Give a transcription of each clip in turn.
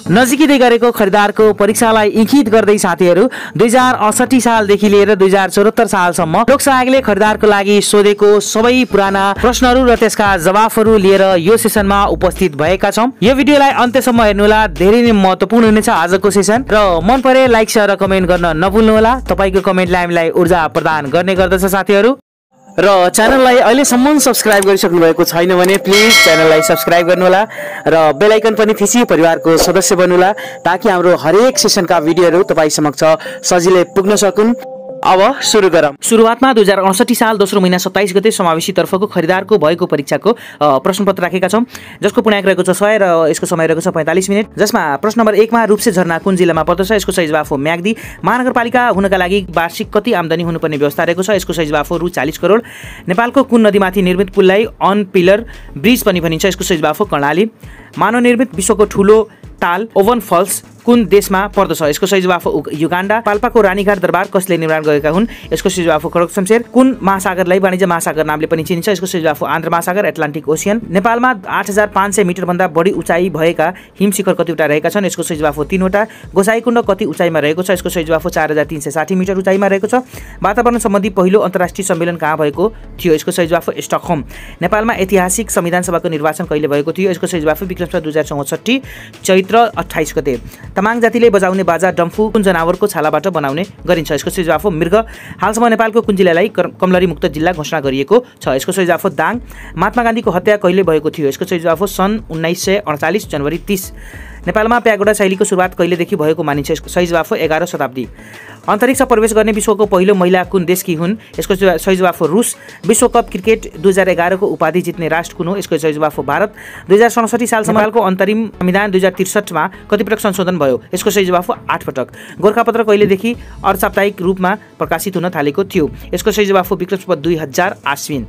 नजिकै गरेको खरिदारको परीक्षालाई इंगित गर्दै साथीहरू 2068 सालदेखि लिएर 2074 सालसम्म लोकसेवा आयोगले खरिदारको लागि सोधेको सबै पुराना प्रश्नहरू र त्यसका जवाफहरू लिएर यो सेसनमा उपस्थित भएका छौं। यो भिडियोलाई अन्त्यसम्म हेर्नुहोला, धेरै नै महत्त्वपूर्ण हुनेछ आजको सेसन। र मन परे लाइक शेयर र कमेन्ट गर्न नभुल्नुहोला। तपाईको कमेन्टले हामीलाई ऊर्जा प्रदान गर्ने गर्दछ साथीहरू। र च्यानललाई अहिलेसम्म सब्स्क्राइब गरिसक्नु भएको छैन भने प्लिज च्यानललाई सब्स्क्राइब गर्नुहोला र बेल आइकन पनि थिची परिवारको सदस्य बन्नुहोला, ताकि हाम्रो हरेक सेसनका भिडियोहरू तपाई समक्ष सजिलै पुग्न सकुन्। अब सुरु गरौँ। सुरुवातमा 2068 साल दोस्रो महिना 27 गते समावेशी तर्फको खरिदारको भएको परीक्षाको प्रश्नपत्र राखेका छौं, जसको पूर्णाङ्क रहेको छ 100 र यसको समय रहेको छ 45 मिनेट। जसमा प्रश्न नम्बर 1 मा रूपसे झरना कुन जिल्लामा पर्दछ? यसको सही जवाफ हो म्याग्दी। महानगरपालिका हुनका लागि वार्षिक कति आम्दानी हुनुपर्ने व्यवस्था रहेको छ? यसको सही जवाफ हो रु 40 करोड। नेपालको कुन नदीमाथि निर्मित पुललाई अन पिलर ब्रिज पनि भनिन्छ? यसको सही जवाफ हो कर्णाली। मानव निर्मित विश्वको ठूलो ताल ओभन फल्स कुन देशमा पर्दछ? यसको सही जवाफ हो युगान्डा। पाल्पाको रानीघाट दरबार कसले निर्माण गरेका हुन्? यसको सही जवाफ हो खड्ग शमशेर। कुन महासागरलाई वाणिज्य महासागर नामले पनि चिनिन्छ? यसको सही जवाफ हो आन्ध्र महासागर, एटलान्टिक ओसियन। नेपालमा 8500 मिटर भन्दा बढी उचाइ भएका हिमशिखर कतिवटा रहेका छन्? यसको सही जवाफ हो 3 वटा। गोसाइकुण्ड कति उचाइमा रहेको छ? यसको सही जवाफ हो 4360 मिटर उचाइमा रहेको छ। वातावरण सम्बन्धी पहिलो अन्तर्राष्ट्रिय सम्मेलन कहाँ भएको थियो? यसको सही जवाफ हो स्टकहोम। नेपालमा ऐतिहासिक संविधान सभाको निर्वाचन कहिले भएको थियो? यसको सही जवाफ हो विक्रम सम्वत 2064 चैत्र 28 गते। तमाङ जातिले बजाउने बाजा डम्फु कुन जनावरको छालाबाट बनाउने गरिन्छ? यसको सही जवाफ हो मृग। हालसम्म नेपालको कुन जिल्लालाई कमलरी मुक्त जिल्ला घोषणा गरिएको छ? यसको सही जवाफ हो दाङ। महात्मा गान्धीको हत्या कहिले भएको थियो? यसको सही जवाफ हो सन् 1948 जनवरी 30। नेपालमा प्यागोडा शैलीको सुरुवात कहिलेदेखि भएको मानिन्छ? यसको सही जवाफ हो 11औं शताब्दी। अन्तरिक्ष प्रवेश गर्ने विश्वको पहिलो महिला कुन देशकी हुन्? यसको सही जवाफ हो रुस। विश्वकप क्रिकेट 2011 को उपाधि जित्ने राष्ट्र कुन हो? यसको सही जवाफ हो भारत। 2067 सालसम्म नेपालको अन्तरिम संविधान 2063 मा कति पटक संशोधन भयो? यसको सही जवाफ हो 8 पटक। गोरखापत्र कहिलेदेखि अर्धसाप्ताहिक रूपमा प्रकाशित हुन थालेको थियो? यसको सही जवाफ हो विक्रम सम्वत 2000 आश्विन।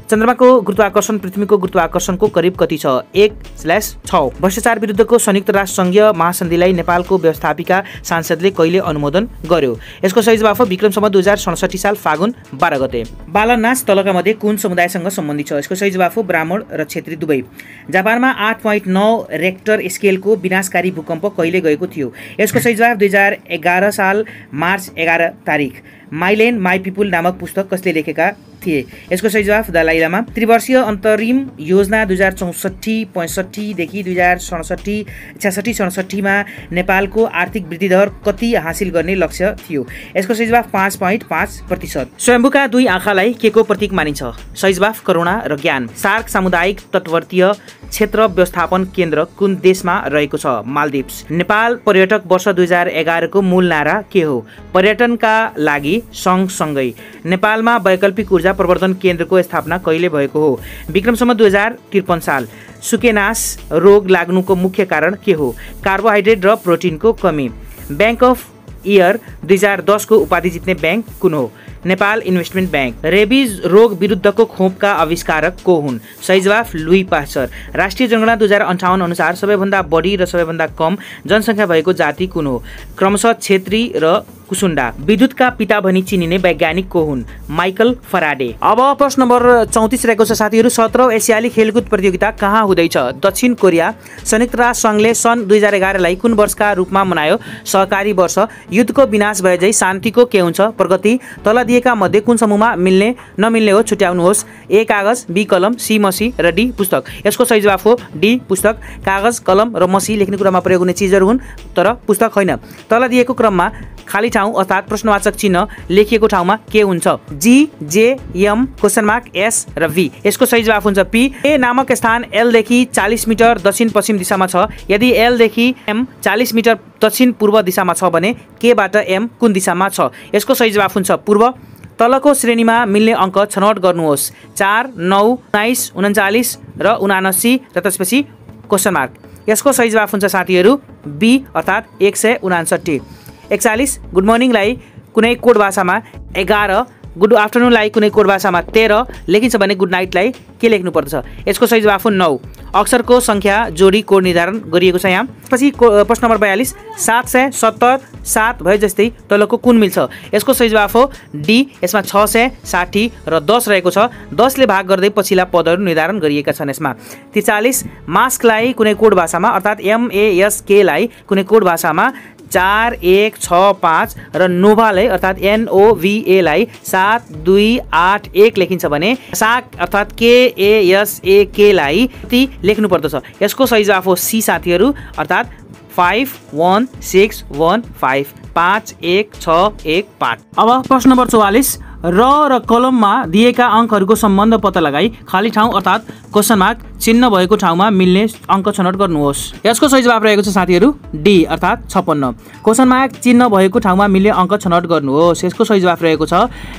चन्द्रमाको गुरुत्वाकर्षण पृथ्वीको गुरुत्वाकर्षणको करिब कति छ? 1/6। भ्रष्टाचार विरुद्धको संयुक्त राष्ट्र संघीय महासन्धिलाई नेपालको व्यवस्थापिका सांसदले कहिले अनुमोदन गर्यो? यसको सही जवाफ हो विक्रम सम्वत 2067 साल फागुन 12 गते। बालनाच तलका मध्ये कुन समुदायसँग सम्बन्धित छ? यसको सही जवाफ हो ब्राह्मण र क्षेत्री दुवै। जापानमा 8.9 रेक्टर स्केलको विनाशकारी भूकम्प कहिले गएको थियो? यसको सही जवाफ 2011 साल मार्च 11 तारिक। माइलेन माई पिपुल नामक पुस्तक कसले लेखेका थिए? यसको सही जवाफ दलाई लामा। त्रिवर्षीय अन्तरिम योजना 2064-65 देखि 2066-67 मा नेपालको आर्थिक वृद्धि दर कति हासिल गर्ने लक्ष्य थियो? यसको सही जवाफ 5.5%। स्वयम्भूका दुई आँखालाई के को प्रतीक मानिन्छ? सही जवाफ करुणा र ज्ञान। सार्क सामुदायिक तटवर्तीय क्षेत्र व्यवस्थापन केन्द्र कुन देशमा रहेको छ? मालदिप्स। नेपाल पर्यटक वर्ष 2011 को मूल नारा के हो? पर्यटनका लागि सँगसँगै। नेपालमा वैकल्पिक ऊर्जा प्रवर्धन केन्द्रको स्थापना कहिले भएको हो? विक्रम सम्वत 2053 साल। सुकेनास रोग लाग्नुको मुख्य कारण के हो? कार्बोहाइड्रेट र प्रोटिनको कमी। बैंक अफ इयर 2010 को उपाधि जित्ने बैंक कुन हो? Nepal investment bank. रेबिज रोग विरुद्धको खोपका आविष्कारक को हुन्? सही जवाफ लुई पास्चर। राष्ट्रिय जनगणना 2058 अनुसार सबैभन्दा बढी र सबैभन्दा कम जनसङ्ख्या भएको जाति कुन हो? क्रमशः क्षेत्री र कुसुन्डा। विद्युतका पिता भनी चिनिने वैज्ञानिक को हुन्? Michael Faraday. अब प्रश्न नम्बर 34 रहेको छ साथीहरू। 17औं एसियाली खेलकुद प्रतियोगिता कहाँ हुँदैछ? दक्षिण कोरिया। संयुक्त राष्ट्र संघले सन् 2011 लाई कुन वर्षका रूपमा मनायो? सहकारी वर्ष। युद्धको विनाश भए झै शान्तिको के हुन्छ? प्रगति। तल दिएका मध्ये कुन समूहमा मिल्ने नमिल्ने हो? छुट्याउनुहोस्। ए कागज, बी कलम, सी मसी र डी पुस्तक। यसको सही जवाफ हो डी पुस्तक। कागज, कलम र मसी लेख्ने कुरामा प्रयोग हुने चिजहरू हुन्, तर पुस्तक होइन। तल दिएको क्रममा खाली ठाउँ अर्थात् प्रश्नवाचक चिन्ह लेखिएको ठाउँमा के हुन्छ? जी, जे, एम, क्वेसन मार्क, एस र भी। यसको सही जवाफ हुन्छ पी। ए नामक स्थान एल देखि 40 मिटर दक्षिण पश्चिम दिशामा छ। यदि एल देखि एम 40 मिटर दक्षिण पूर्व दिशामा छ भने के बाट एम कुन दिशामा छ? यसको सही जवाफ हुन्छ पूर्व। तलको श्रेणीमा मिल्ने अङ्क छनौट गर्नुहोस्। 4, 9, 19, 39 र 79 र त्यसपछि क्वेसन मार्क। यसको सही जवाफ हुन्छ साथीहरू बी अर्थात् 159। 41 गुड मर्निङलाई कुनै कोड भाषामा 11 गुड आफ्टरनुनलाई कुनै कोड भाषामा 13 लेखिन्छ भने गुड नाइटलाई के लेख्नु पर्दछ? यसको सही जवाफ हो 9। अक्षरको संख्या जोडी कोड निर्धारण गरिएको छ यहाँ। पछि प्रश्न नम्बर 42 770 7 भए जस्तै तलको कुन मिल्छ? यसको सही जवाफ हो डी। यसमा 660 र 10 रहेको छ। 10 ले भाग गर्दै पछिल्ला पदहरू निर्धारण गरिएका छन् यसमा। 43 मास्कलाई कुनै कोड भाषामा अर्थात् MASK लाई कुनै कोड भाषामा 4165 र नोभालाई अर्थात् NOVA लाई 7281 लेखिन्छ भने साक अर्थात् KASAK लाई ती लेख्नु पर्दछ। यसको सही जवाफ हो सी साथीहरू, अर्थात् 51615 51615। अब प्रश्न नम्बर 44 र कलममा दिएका अङ्कहरूको सम्बन्ध पत्ता लगाई खाली ठाउँ अर्थात् क्वेसन मार्क चिन्ह भएको ठाउँमा मिल्ने अङ्क छनौट गर्नुहोस्। यसको सही जवाफ रहेको छ साथीहरू डी अर्थात् 56। क्वेसन मार्क चिन्ह भएको ठाउँमा मिल्ने अङ्क छनौट गर्नुहोस्। यसको सही जवाफ रहेको छ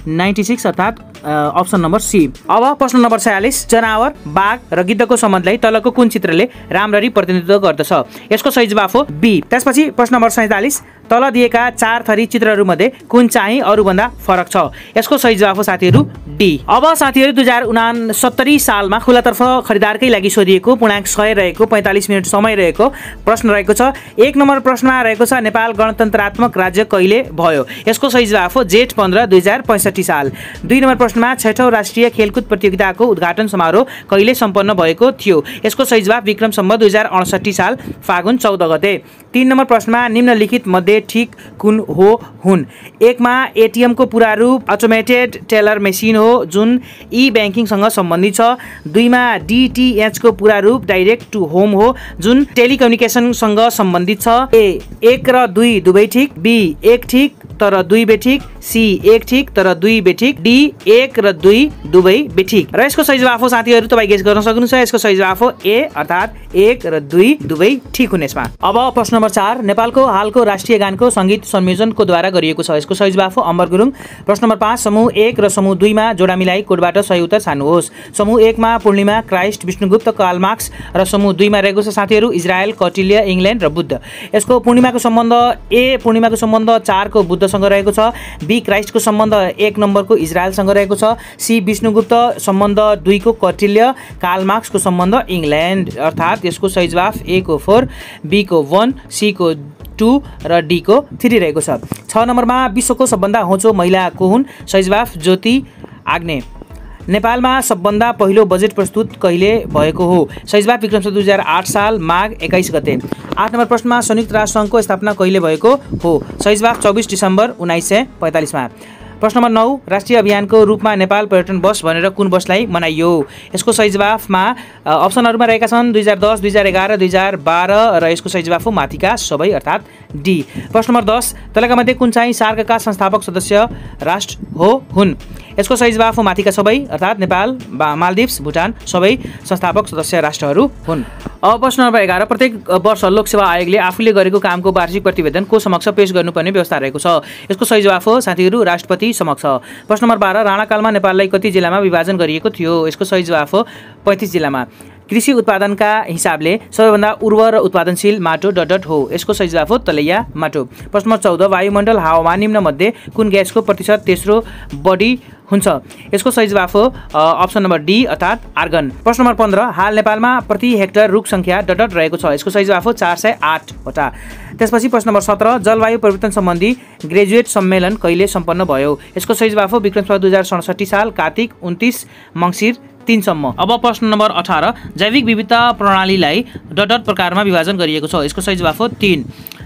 96 अर्थात् अप्सन नम्बर सी। अब प्रश्न नम्बर 46 जनावर बाघ र गिद्धको सम्बन्धलाई तलको कुन चित्रले राम्ररी प्रतिनिधित्व गर्दछ? यसको सही जवाफ हो बी। त्यसपछि प्रश्न नम्बर 47 तल दिएका 4 थरी चित्रहरूमध्ये कुन चाहिँ अरूभन्दा फरक छ? यसको सही जवाफ हो साथीहरू डी। अब साथीहरू 2069 सालमा खुलातर्फ खरिदारकै लागि सोधिएको पूर्णाङ्क 100 रहेको 45 मिनट समय रहेको प्रश्न रहेको छ। 1 नम्बर प्रश्नमा रहेको छ नेपाल गणतन्त्रात्मक राज्य कहिले भयो? यसको सही जवाफ हो जेठ 15 2065 साल। 2 नम्बर प्रश्नमा 6औं राष्ट्रिय खेलकुद प्रतियोगिताको उद्घाटन समारोह कहिले सम्पन्न भएको थियो? यसको सही जवाफ विक्रम सम्वत 2068 साल फागुन 14 गते। 3 नम्बर प्रश्नमा निम्नलिखित मध्ये ठीक कुन हो हुन्? 1 मा एटीएम को पूरा रूप अटोमेटेड टेलर मेसिन हो जुन ई बैंकिङसँग सम्बन्धित छ। 2 मा DTH को पूरा रूप डाइरेक्ट टु होम हो जुन टेलिकम्युनिकेसनसँग सम्बन्धित छ। ए 1 र 2 दुवै ठीक, बी 1 ठीक तर 2 बेठिक, सी 1 ठीक तर 2 बेठिक, डी 1 र 2 दुवै बेठिक। र यसको सही जवाफ हो साथीहरू तपाई गेस गर्न सक्नुहुन्छ। यसको सही जवाफ हो ए अर्थात् 1 र 2 दुवै ठीक हुने यसमा। अब प्रश्न नम्बर 4 नेपालको हालको राष्ट्रिय गानको संगीत संयोजनको द्वारा गरिएको छ। यसको सही जवाफ हो अमर गुरुङ। प्रश्न नम्बर 5 समूह 1 र समूह 2 मा जोडा मिलाई कोडबाट सही उत्तर छान्नुहोस्। समूह 1 मा पूर्णिमा, क्राइस्ट, विष्णुगुप्त, कार्ल मार्क्स र समूह 2 मा रहेको छ साथीहरू इजरायल, कौटिल्य, इंग्ल्यान्ड र बुद्ध। यसको पूर्णिमाको सम्बन्ध ए पूर्णिमाको सम्बन्ध 4 को बुद्धसँग रहेको छ। बी क्राइस्टको सम्बन्ध 1 नम्बरको इजरायलसँग रहेको छ। सी विष्णुगुप्त सम्बन्ध 2 को कौटिल्य, कार्ल मार्क्सको सम्बन्ध इंग्ल्यान्ड, अर्थात् यसको सही जवाफ ए को 4, बी को 1, सी को 2 र डी को 3 रहेको छ। 6 नम्बरमा विश्वको सबभन्दा होचो महिला को हुन्? सही जवाफ ज्योति आग्ने। नेपालमा सबभन्दा पहिलो बजेट प्रस्तुत कहिले भएको हो? सही जवाफ विक्रम सम्वत 2008 साल माघ 21 गते। 8 नम्बर प्रश्नमा संयुक्त राष्ट्र सङ्घको स्थापना कहिले भएको हो? सही जवाफ 24 डिसेम्बर 1945 मा। प्रश्न नम्बर 9 राष्ट्रिय अभियानको रूपमा नेपाल पर्यटन वर्ष भनेर कुन वर्षलाई मनाइयो? यसको सही जवाफमा अप्सनहरूमा रहेका छन् 2010, 2011, 2012 र यसको सही जवाफ हो माथिका सबै अर्थात् डी। प्रश्न नम्बर 10 तलका मध्ये कुन चाहिँ सार्कका संस्थापक सदस्य राष्ट्र हो हुन्? यसको सही जवाफ हो माथिका सबै अर्थात् नेपाल, मालदिप्स, भुटान सबै संस्थापक सदस्य राष्ट्रहरू हुन्। अब प्रश्न नम्बर 11 प्रत्येक वर्ष लोकसेवा आयोगले आफूले गरेको कामको वार्षिक प्रतिवेदन को समक्ष पेश गर्नुपर्ने व्यवस्था रहेको छ। यसको सही जवाफ हो साथीहरू राष्ट्रपति समक्ष। प्रश्न नम्बर 12 राणाकालमा नेपाललाई कति जिल्लामा विभाजन गरिएको थियो? यसको सही जवाफ हो 35 जिल्लामा। कृषि उत्पादनका हिसाबले सबैभन्दा उर्वर र उत्पादनशील माटो डट हो। यसको सही जवाफ हो तलैया माटो। प्रश्न नम्बर 14 वायुमण्डल हावामा निम्न मध्ये कुन ग्यासको प्रतिशत तेस्रो बढी हुन्छ? यसको सही जवाफ हो अप्सन नम्बर डी अर्थात् आर्गन। प्रश्न नम्बर 15 हाल नेपालमा प्रति हेक्टर रुख संख्या डट रहेको छ। यसको सही जवाफ हो 408 वटा। त्यसपछि प्रश्न नम्बर 17 जलवायु परिवर्तन सम्बन्धी ग्रेजुएट सम्मेलन कहिले सम्पन्न भयो? यसको सही जवाफ हो विक्रम सम्वत 2067 साल कार्तिक 29 मङ्सिर 3 सम्म। अब प्रश्न नम्बर 18 जैविक विविधता प्रणालीलाई डट प्रकारमा विभाजन गरिएको छ। यसको सही जवाफ हो 3।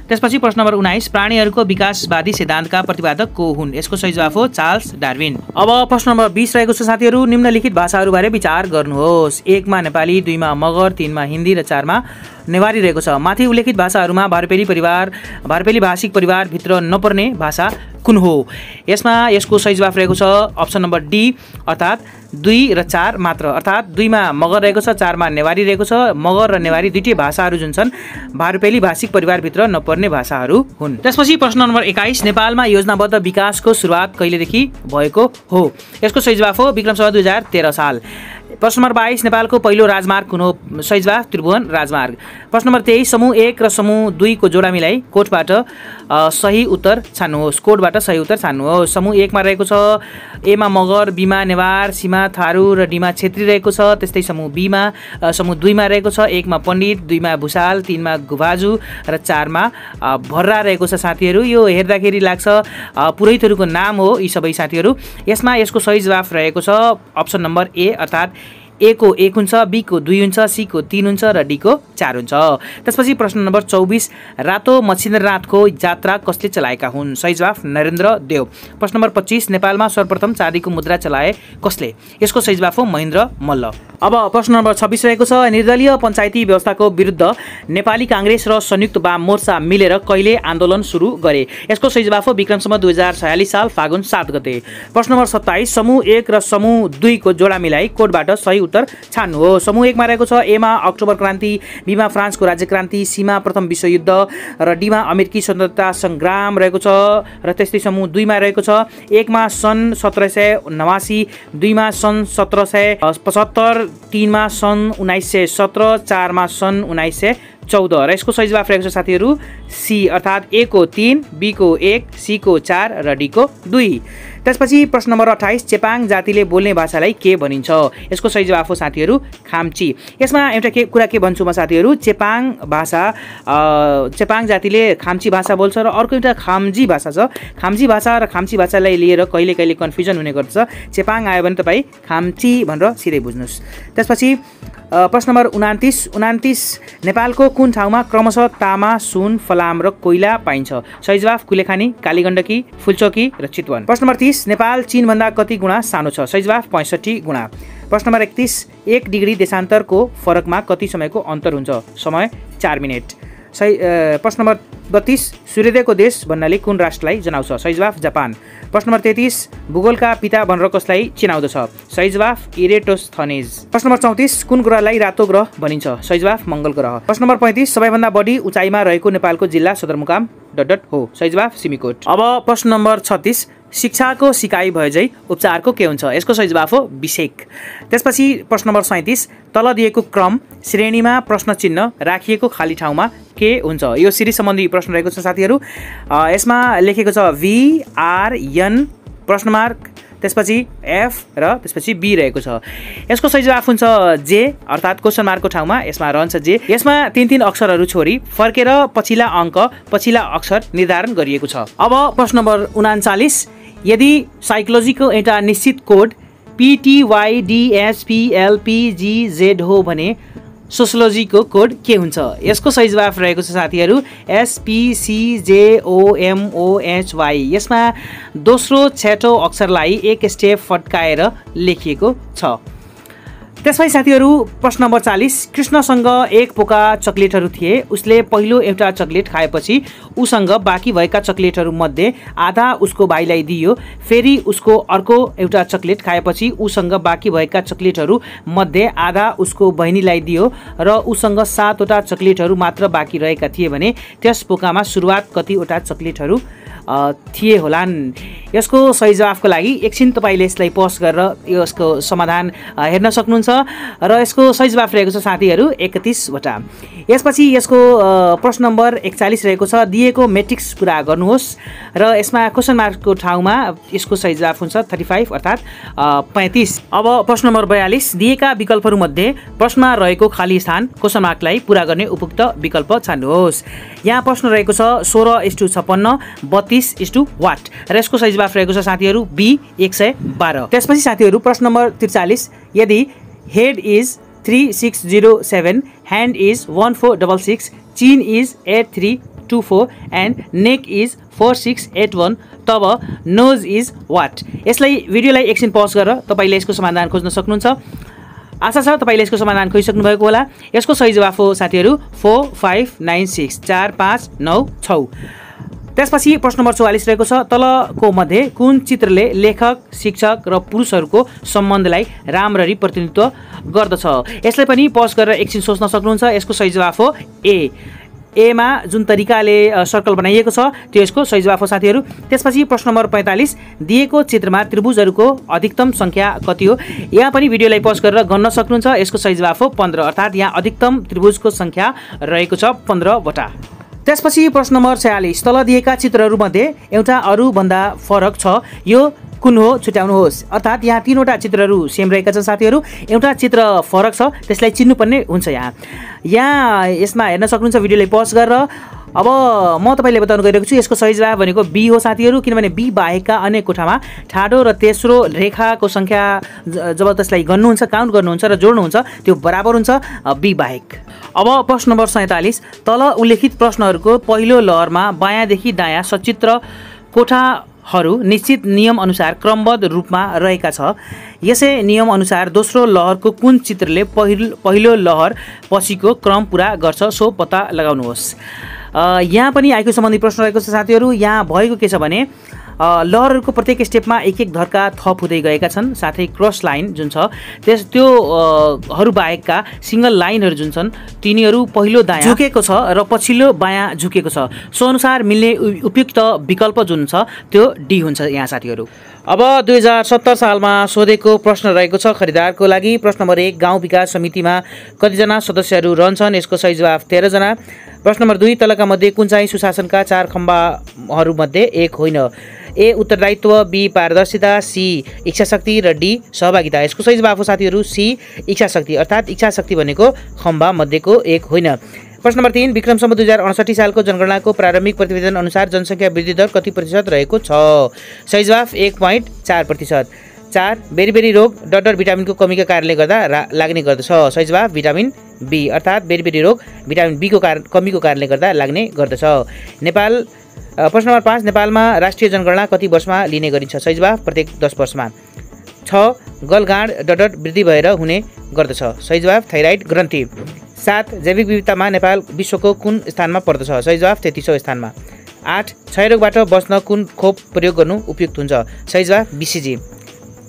त्यसपछि प्रश्न नम्बर 19 प्राणीहरूको विकासवादी सिद्धान्तका प्रतिपादक को हुन्? यसको सही जवाफ हो चार्ल्स डार्विन। अब प्रश्न नम्बर 20 रहेको छ साथीहरू निम्नलिखित भाषाहरूबारे विचार गर्नुहोस्। 1 मा नेपाली, 2 मा मगर, 3 मा हिन्दी र 4 मा नेवारी रहेको छ। माथि उल्लेखित भाषाहरूमा भारपेली भाषिक परिवारभित्र नपर्ने भाषा कुन हो? यसमा यसको सही जवाफ रहेको छ अप्सन नम्बर डी अर्थात् 2 र 4 मात्र, अर्थात् 2 मा मगर रहेको छ, 4 मा नेवारी रहेको छ। मगर र नेवारी दुईटै भाषाहरू जुन छन् भारपेली भाषिक परिवारभित्र नपर्ने भाषाहरू हुन्। त्यसपछि प्रश्न नम्बर 21 नेपालमा योजनाबद्ध विकासको सुरुवात कहिलेदेखि भएको हो? यसको सही जवाफ हो विक्रम सम्वत 2013 साल। प्रश्न नम्बर 22 नेपालको पहिलो राजमार्ग कुन हो? सही जवाफ त्रिभुवन राजमार्ग। प्रश्न नम्बर 23 समूह 1 र समूह 2 को जोडा मिलाई कोडबाट सही उत्तर छान्नुहोस्। कोडबाट सही उत्तर छान्नुहोस्। समूह 1 मा रहेको छ ए मा मगर, बी मा नेवार, सी मा थारू र डी मा छेत्री रहेको छ। त्यस्तै समूह 2 मा रहेको छ 1 मा पण्डित, 2 मा भुसाल, 3 मा गुभाजु र 4 मा भर्रा रहेको छ साथीहरू। यो हेर्दाखेरि लाग्छ पुरोहितहरूको नाम हो यी सबै साथीहरू। यसमा यसको सही जवाफ रहेको छ अप्सन नम्बर ए, अर्थात् ए को 1 हुन्छ, बी को 2 हुन्छ, सी को 3 हुन्छ र डी को 4 हुन्छ। त्यसपछि प्रश्न नम्बर 24 रातो मच्छिन्द्रनाथको यात्रा कसले चलाएका हुन्? सही जवाफ नरेन्द्र देव। प्रश्न नम्बर 25 नेपालमा सर्वप्रथम चाँदीको मुद्रा चलाए कसले? यसको सही जवाफ हो महेन्द्र मल्ल। अब प्रश्न नम्बर 26 रहेको छ निर्दलीय पञ्चायती व्यवस्थाको विरुद्ध नेपाली कांग्रेस र संयुक्त वाम मोर्चा मिलेर कहिले आन्दोलन सुरु गरे? यसको सही जवाफ हो विक्रमसम्म 2046 साल फागुन 7 गते। प्रश्न नम्बर 27 समूह 1 र समूह 2 को जोडा मिलाई कोडबाट सही उत्तर छान्नुहोस्। समूह 1 मा रहेको छ ए मा अक्टोबर क्रान्ति, बी मा फ्रान्सको राज्य क्रान्ति, सी मा प्रथम विश्वयुद्ध र डी मा अमेरिकी स्वतन्त्रता संग्राम रहेको छ। र त्यस्तै समूह 2 मा रहेको छ 1 मा सन् 1789, 2 मा सन् 1775, 3 मा सन् 1917, 4 मा सन् 1914 र यसको सही जवाफ रहेको छ साथीहरू सी, अर्थात् ए को 3, बी को 1, सी को 4 र डी को 2। त्यसपछि प्रश्न नम्बर 28 चेपाङ जातिले बोल्ने भाषालाई के भनिन्छ? यसको सही जवाफ हो साथीहरू खाम्ची। यसमा एउटा कुरा के भन्छु म साथीहरू, चेपाङ जातिले खाम्ची भाषा बोल्छ र अर्को एउटा खाम्जी भाषा छ। खाम्जी भाषा र खाम्ची भाषालाई लिएर कहिले कहिले कन्फ्युजन हुने गर्छ। चेपाङ आयो भने तपाईँ खाम्ची भनेर सिधै बुझ्नुहोस्। त्यसपछि प्रश्न नम्बर 29 नेपालको कुन ठाउँमा क्रमशः तामा, सुन, फलाम र कोइला पाइन्छ? सही जवाफ कुलेखानी, कालीगण्डकी, फुलचोकी र चितवन। प्रश्न नम्बर 30 नेपाल चीनभन्दा कति गुणा सानो छ? सही जवाफ 65 गुणा। प्रश्न नम्बर 31 1 डिग्री देशान्तरको फरकमा कति समयको अन्तर हुन्छ? समय 4 मिनेट। सही। प्रश्न नम्बर 32 सूर्योदयको देश भन्नाले कुन राष्ट्रलाई जनाउँछ? सही जवाफ जापान। प्रश्न नम्बर 33 भूगोलका पिता भनेर कसलाई चिनाउँदछ? सही जवाफ इरेटोस्थनेज। प्रश्न नम्बर 34 कुन ग्रहलाई रातो ग्रह भनिन्छ? सही जवाफ मंगल ग्रह। प्रश्न नम्बर 35 सबैभन्दा बढी उचाइमा रहेको नेपालको जिल्ला सदरमुकाम ... हो। सही जवाफ सिमीकोट। अब प्रश्न नम्बर 36 शिक्षाको सिकाइ भएझै उपचारको के हुन्छ? यसको सही जवाफ हो विषेक। त्यसपछि प्रश्न नम्बर 37 तल दिएको क्रम श्रेणीमा प्रश्न चिन्ह राखिएको खाली ठाउँमा के हुन्छ? यो सिरिज सम्बन्धी प्रश्न रहेको छ साथीहरू। यसमा लेखेको छ VRN प्रश्न मार्क, त्यसपछि F र त्यसपछि B रहेको छ। यसको सही जवाफ हुन्छ जे, अर्थात् क्वेशन मार्कको ठाउँमा यसमा रहन्छ जे। यसमा 3 अक्षरहरू छोडी फर्केर पछिल्ला अङ्क पछिल्ला अक्षर निर्धारण गरिएको छ। अब प्रश्न नम्बर 39 यदि साइकोलोजीको एउटा निश्चित कोड PTYDSPLPGZ हो भने सोसियोलोजीको कोड के हुन्छ? यसको सही जवाफ रहेको छ साथीहरू SPCJOMOHY। यसमा दोस्रो छेटो अक्षरलाई एक स्टेप फट्काएर लेखिएको छ। त्यसपछि साथीहरू प्रश्न नम्बर 40 कृष्णसँग एक पोका चकलेटहरू थिए। उसले पहिलो एउटा चकलेट खाएपछि उसँग बाँकी भएका चकलेटहरू मध्ये आधा उसको भाइलाई दियो। फेरि उसको अर्को एउटा चकलेट खाएपछि उसँग बाँकी भएका चकलेटहरू मध्ये आधा उसको बहिनीलाई दियो र उसँग 7 वटा चकलेटहरू मात्र बाँकी रहेका थिए भने त्यस पोकामा सुरुवात कतिवटा चकलेटहरू थिए होलान्? यसको सही जवाफको लागि एकछिन तपाईले यसलाई पज गरेर यसको समाधान हेर्न सक्नुहुन्छ र यसको सही जवाफ रहेको छ साथीहरू 31 वटा। यसपछि यसको प्रश्न नम्बर 41 रहेको छ दिएको मैट्रिक्स पूरा गर्नुहोस् र यसमा क्वेशन मार्कको ठाउँमा यसको सही जवाफ हुन्छ 35 अर्थात् 35। अब प्रश्न नम्बर 42 दिएका विकल्पहरू मध्ये प्रश्नमा रहेको खाली स्थान क्वेशन मार्कलाई पूरा गर्ने उपयुक्त विकल्प छान्नुहोस्। यहाँ प्रश्न रहेको छ 16:56 32 वाट र यसको सही जवाफ रहेको छ साथीहरू B 112। त्यसपछि साथीहरू प्रश्न नम्बर 43 यदि हेड इज 3607 ह्यान्ड इज 1466 चिन इज 8324 एन्ड नेक इज 4681 तब नोज इज वाट? यसलाई भिडियोलाई एकछिन पज गरेर तपाईले यसको समाधान खोज्न सक्नुहुन्छ। आशा छ तपाईले यसको समाधान खोजिसक्नु भएको होला। यसको सही जवाफ हो साथीहरू 4596 4596। त्यसपछि प्रश्न नम्बर 44 रहेको छ तलको मध्ये कुन चित्रले लेखक शिक्षक र पुरुषहरूको सम्बन्धलाई राम्ररी प्रतिनिधित्व गर्दछ? यसलाई पनि पज गरेर एकछिन सोच्न सक्नुहुन्छ। यसको सही जवाफ हो ए एमा जुन तरिकाले सर्कल बनाइएको छ त्यो यसको सही जवाफ हो साथीहरू। त्यसपछि प्रश्न नम्बर 45 दिएको चित्रमा त्रिभुजहरूको अधिकतम संख्या कति हो? यहाँ पनि भिडियोलाई पज गरेर गन्न सक्नुहुन्छ। यसको सही जवाफ हो 15, अर्थात् यहाँ अधिकतम त्रिभुजको संख्या रहेको छ 15 वटा। त्यसपछि प्रश्न नम्बर 46 तल दिएका चित्रहरूमध्ये एउटा अरूभन्दा फरक छ, यो कुन हो छुट्याउनुहोस्। अर्थात् यहाँ तीनवटा चित्रहरू सेम रहेका छन् साथीहरू, एउटा चित्र फरक छ त्यसलाई चिन्नुपर्ने हुन्छ। यहाँ यसमा हेर्न सक्नुहुन्छ भिडियोलाई पज गरेर। अब म तपाईँले बताउन गइरहेको छु यसको सही जवाफ भनेको बी हो साथीहरू, किनभने बी बाहेकका अन्य कोठामा ठाडो र तेस्रो रेखाको संख्या जब त्यसलाई गर्नुहुन्छ, काउन्ट गर्नुहुन्छ र जोड्नुहुन्छ त्यो बराबर हुन्छ बी बाहेक। अब प्रश्न नम्बर 47 तल उल्लेखित प्रश्नहरूको पहिलो लहरमा बायाँदेखि दायाँ सचित्र कोठाहरू निश्चित नियम अनुसार क्रमबद्ध रूपमा रहेका छ। यसै नियम अनुसार दोस्रो लहरको कुन चित्रले पहिलो लहर पछिको क्रम पुरा गर्छ सो पत्ता लगाउनुहोस्। यहाँ पनि आइक्यू सम्बन्धी प्रश्न रहेको छ साथीहरू। यहाँ भएको के छ भने लहरहरूको प्रत्येक स्टेपमा एक एक धर्का थप हुँदै गएका छन्, साथै क्रस लाइन जुन छ त्यो हरू बाहेकका सिंगल लाइनहरू जुन छन् तिनीहरू पहिलो दायाँ झुकेको छ र पछिल्लो बायाँ झुकेको छ। सो अनुसार मिल्ने उपयुक्त विकल्प जुन छ त्यो डी हुन्छ यहाँ साथीहरू। अब 2070 सालमा सोधेको प्रश्न रहेको छ खरिदारको लागि। प्रश्न नम्बर 1 गाउँ विकास समितिमा कतिजना सदस्यहरू रहन्छन्? यसको सही जवाफ 13 जना। प्रश्न नम्बर 2 तलका मध्ये कुन चाहिँ सुशासनका 4 खम्बाहरूमध्ये एक होइन? ए उत्तरदायित्व, बी पारदर्शिता, सी इच्छाशक्ति र डी सहभागिता। यसको सही जवाफ हो साथीहरू सी इच्छाशक्ति, अर्थात् इच्छाशक्ति भनेको खम्बा मध्येको एक होइन। प्रश्न नम्बर 3 विक्रमसम्म 2068 सालको जनगणनाको प्रारम्भिक प्रतिवेदन अनुसार जनसङ्ख्या वृद्धि दर कति प्रतिशत रहेको छ? सही जवाफ 1.4%। 4 बेरी रोग डर भिटामिनको कमीका कारणले गर्दा लाग्ने गर्दछ। सही जवाफ भिटामिन बी, अर्थात् बेरी रोग भिटामिन बीको कमीको कारणले गर्दा लाग्ने गर्दछ। नेपाल प्रश्न नम्बर 5 नेपालमा राष्ट्रिय जनगणना कति वर्षमा लिने गरिन्छ? सही जवाफ प्रत्येक 10 वर्षमा। 6 गलगाँड डर वृद्धि भएर हुने गर्दछ। सही जवाफ थाइराइड ग्रन्थि। 7 जैविक विविधतामा नेपाल विश्वको कुन स्थानमा पर्दछ? सही जवाफ 33औं स्थानमा। 8 क्षयरोगबाट बच्न कुन खोप प्रयोग गर्नु उपयुक्त हुन्छ? सही जवाफ बीसीजी।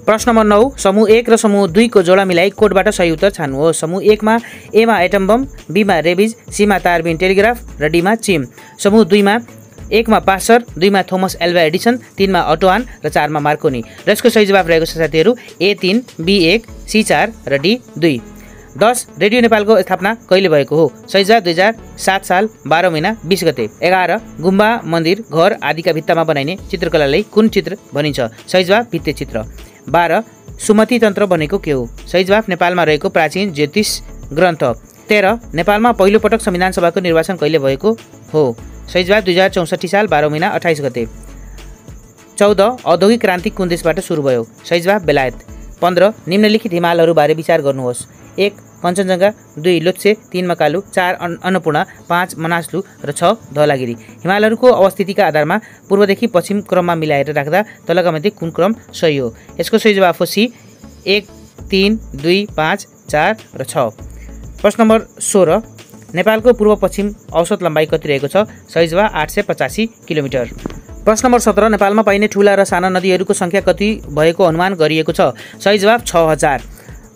प्रश्न नम्बर 9 समूह 1 र समूह 2 को जोडा मिलाई कोडबाट सही उत्तर छान्नुहोस्। समूह 1 मा ए मा एटम बम, बी मा रेबिज, सी मा तारबिन टेलिग्राफ र डी मा चिम। समूह 2 मा 1 मा पास्चर, 2 मा थोमस एल्वा एडिसन, 3 मा अटोआन र 4 मा मार्कोनी। र यसको सही जवाफ रहेको छ साथीहरू A3, B1, C4 र D2। 10 रेडियो नेपालको स्थापना कहिले भएको हो? सही जवाफ 2007 साल 12 महिना 20 गते। 11 गुम्बा, मन्दिर, घर आदिका भित्तामा बनाइने चित्रकलालाई कुन चित्र भनिन्छ? सही जवाफ भित्ते चित्र। 12 सुमति तन्त्र भनेको के हो? सही जवाफ नेपालमा रहेको प्राचीन ज्योतिष ग्रन्थ। 13 नेपालमा पहिलो पटक संविधान सभाको निर्वाचन कहिले भएको हो? सही जवाफ 2064 साल 12 महिना 28 गते। 14 औद्योगिक क्रान्ति कुन देशबाट सुरु भयो? सही जवाफ बेलायत। 15 निम्नलिखित हिमालहरूबारे विचार गर्नुहोस्। 1 कञ्चनजङ्घा, 2 लोत्से, 3 मकालु, 4 अन्नपूर्ण, 5 मनासलु र 6 धवलागिरी। हिमालहरूको अवस्थितिका आधारमा पूर्वदेखि पश्चिम क्रममा मिलाएर राख्दा तलका मध्ये कुन क्रम सही हो? यसको सही जवाफ हो सी 1, 3, 2, 5, 4 र 6। प्रश्न नम्बर 16 नेपालको पूर्व पश्चिम औसत लम्बाइ कति रहेको छ? सही जवाफ 885 किलोमिटर। प्रश्न नम्बर 17 नेपालमा पाइने ठुला र साना नदीहरूको सङ्ख्या कति भएको अनुमान गरिएको छ? सही जवाफ 6000।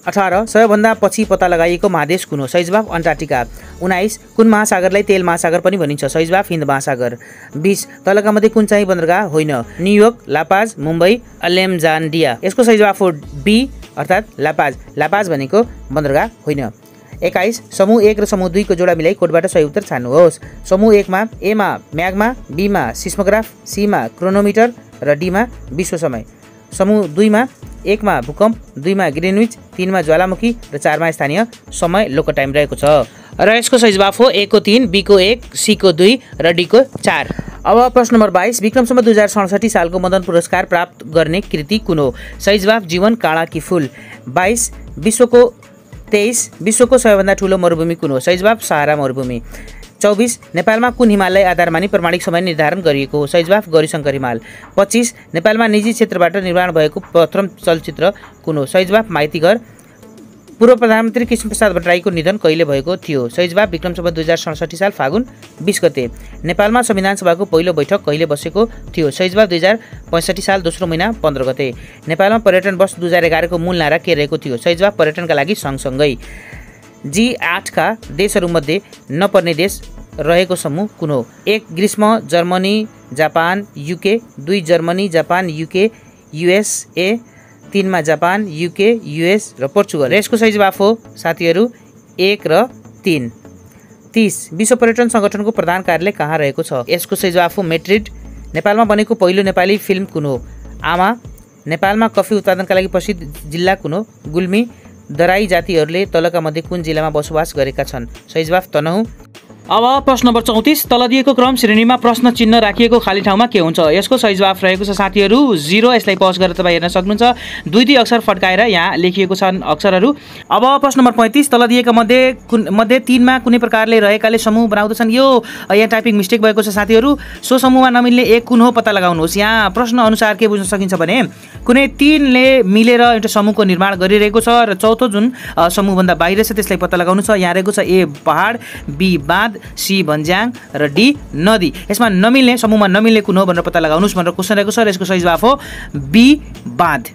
18 सबैभन्दा पछि पत्ता लगाइएको महादेश कुन हो? सही जवाफ अन्टार्कटिका। 19 कुन महासागरलाई तेल महासागर पनि भनिन्छ? सही जवाफ हिन्द महासागर। 20 तलका मध्ये कुन चाहिँ बन्दरगाह होइन? New York, La Paz, Mumbai, Alexandria. यसको सही जवाफ हो बी, अर्थात् लापाज। लापाज भनेको बन्दरगाह होइन। 21 समूह 1 र समूह 2 को जोडा मिलाई कोडबाट सही उत्तर छान्नुहोस्। समूह 1 मा ए मा म्याग्मा, बी मा सिस्मोग्राफ, सी मा क्रोनोमिटर र डी मा विश्व समय। समूह 2 मा 1 मा भूकम्प, 2 मा ग्रिनविच, 3 मा ज्वालामुखी र 4 मा स्थानीय समय लोकल टाइम रहेको छ। र यसको सही जवाफ हो ए को 3, बी को 1, सी को 2 र डी को 4। अब प्रश्न नम्बर 22 विक्रमसम्म 2067 सालको मदन पुरस्कार प्राप्त गर्ने कृति कुन हो? सही जवाफ जीवन काँडा कि फूल। 22 विश्वको सबैभन्दा ठुलो मरुभूमि कुन हो? सही जवाफ सहारा मरुभूमि। 24 नेपालमा कुन हिमाललाई आधार मानि प्रमाणिक समय निर्धारण गरिएको हो? सही जवाफ गौरीशङ्कर हिमाल। 25 नेपालमा निजी क्षेत्रबाट निर्माण भएको प्रथम चलचित्र कुन हो? सही जवाफ माइतीघर। पूर्व प्रधानमन्त्री कृष्णप्रसाद भट्टराईको निधन कहिले भएको थियो? सही जवाफ विक्रमसम्म 2067 साल फागुन 20 गते। नेपालमा संविधान सभाको पहिलो बैठक कहिले बसेको थियो? सही जवाफ 2065 साल दोस्रो महिना 15 गते। नेपालमा पर्यटन वर्ष 2011 को मूल नारा के रहेको थियो? सही जवाफ पर्यटनका लागि सँगसँगै। G8 का देशहरूमध्ये नपर्ने देश रहेको समूह कुन हो? 1 ग्रीष्म, Germany, Japan, UK, 2 Germany, Japan, UK, USA, 3 मा जापान, युके, युएस र पोर्चुगल। यसको सही जवाफ हो साथीहरू 1 र 3। 30 विश्व पर्यटन संगठनको प्रधान कार्यालय कहाँ रहेको छ? यसको सही जवाफ हो मेड्रिड। नेपालमा बनेको पहिलो नेपाली फिल्म कुन हो? आमा। नेपालमा कफी उत्पादनका लागि प्रसिद्ध जिल्ला कुन हो? गुल्मी। दराई जातिहरूले तलका मध्ये कुन जिल्लामा बसोबास गरेका छन्? सही जवाफ तनहुँ। अब प्रश्न नम्बर 34 तल दिएको क्रम श्रेणीमा प्रश्न चिन्ह राखिएको खाली ठाउँमा के हुन्छ? यसको सही जवाफ रहेको छ साथीहरू 0। यसलाई पज गरेर तपाईँ हेर्न सक्नुहुन्छ। 2 अक्षर फड्काएर यहाँ लेखिएको छन् अक्षरहरू। अब प्रश्न नम्बर 35 तल दिएका मध्ये 3 मा कुनै प्रकारले रहेकाले समूह बनाउँदछन्? यो यहाँ टाइपिङ मिस्टेक भएको छ साथीहरू। सो समूहमा नमिल्ने एक कुन हो पत्ता लगाउनुहोस्। यहाँ प्रश्न अनुसार के बुझ्न सकिन्छ भने कुनै 3 ले मिलेर एउटा समूहको निर्माण गरिरहेको छ र चौथो जुन समूहभन्दा बाहिर छ त्यसलाई पत्ता लगाउनु छ। यहाँ रहेको छ ए पहाड, बी बाँध, सी भन्ज्याङ र डी नदी। यसमा नमिल्ने समूहमा नमिल्ने कुन हो भनेर पत्ता लगाउनुहोस् भनेर क्वेसन रहेको छ र यसको सही जवाफ हो बी बाँध।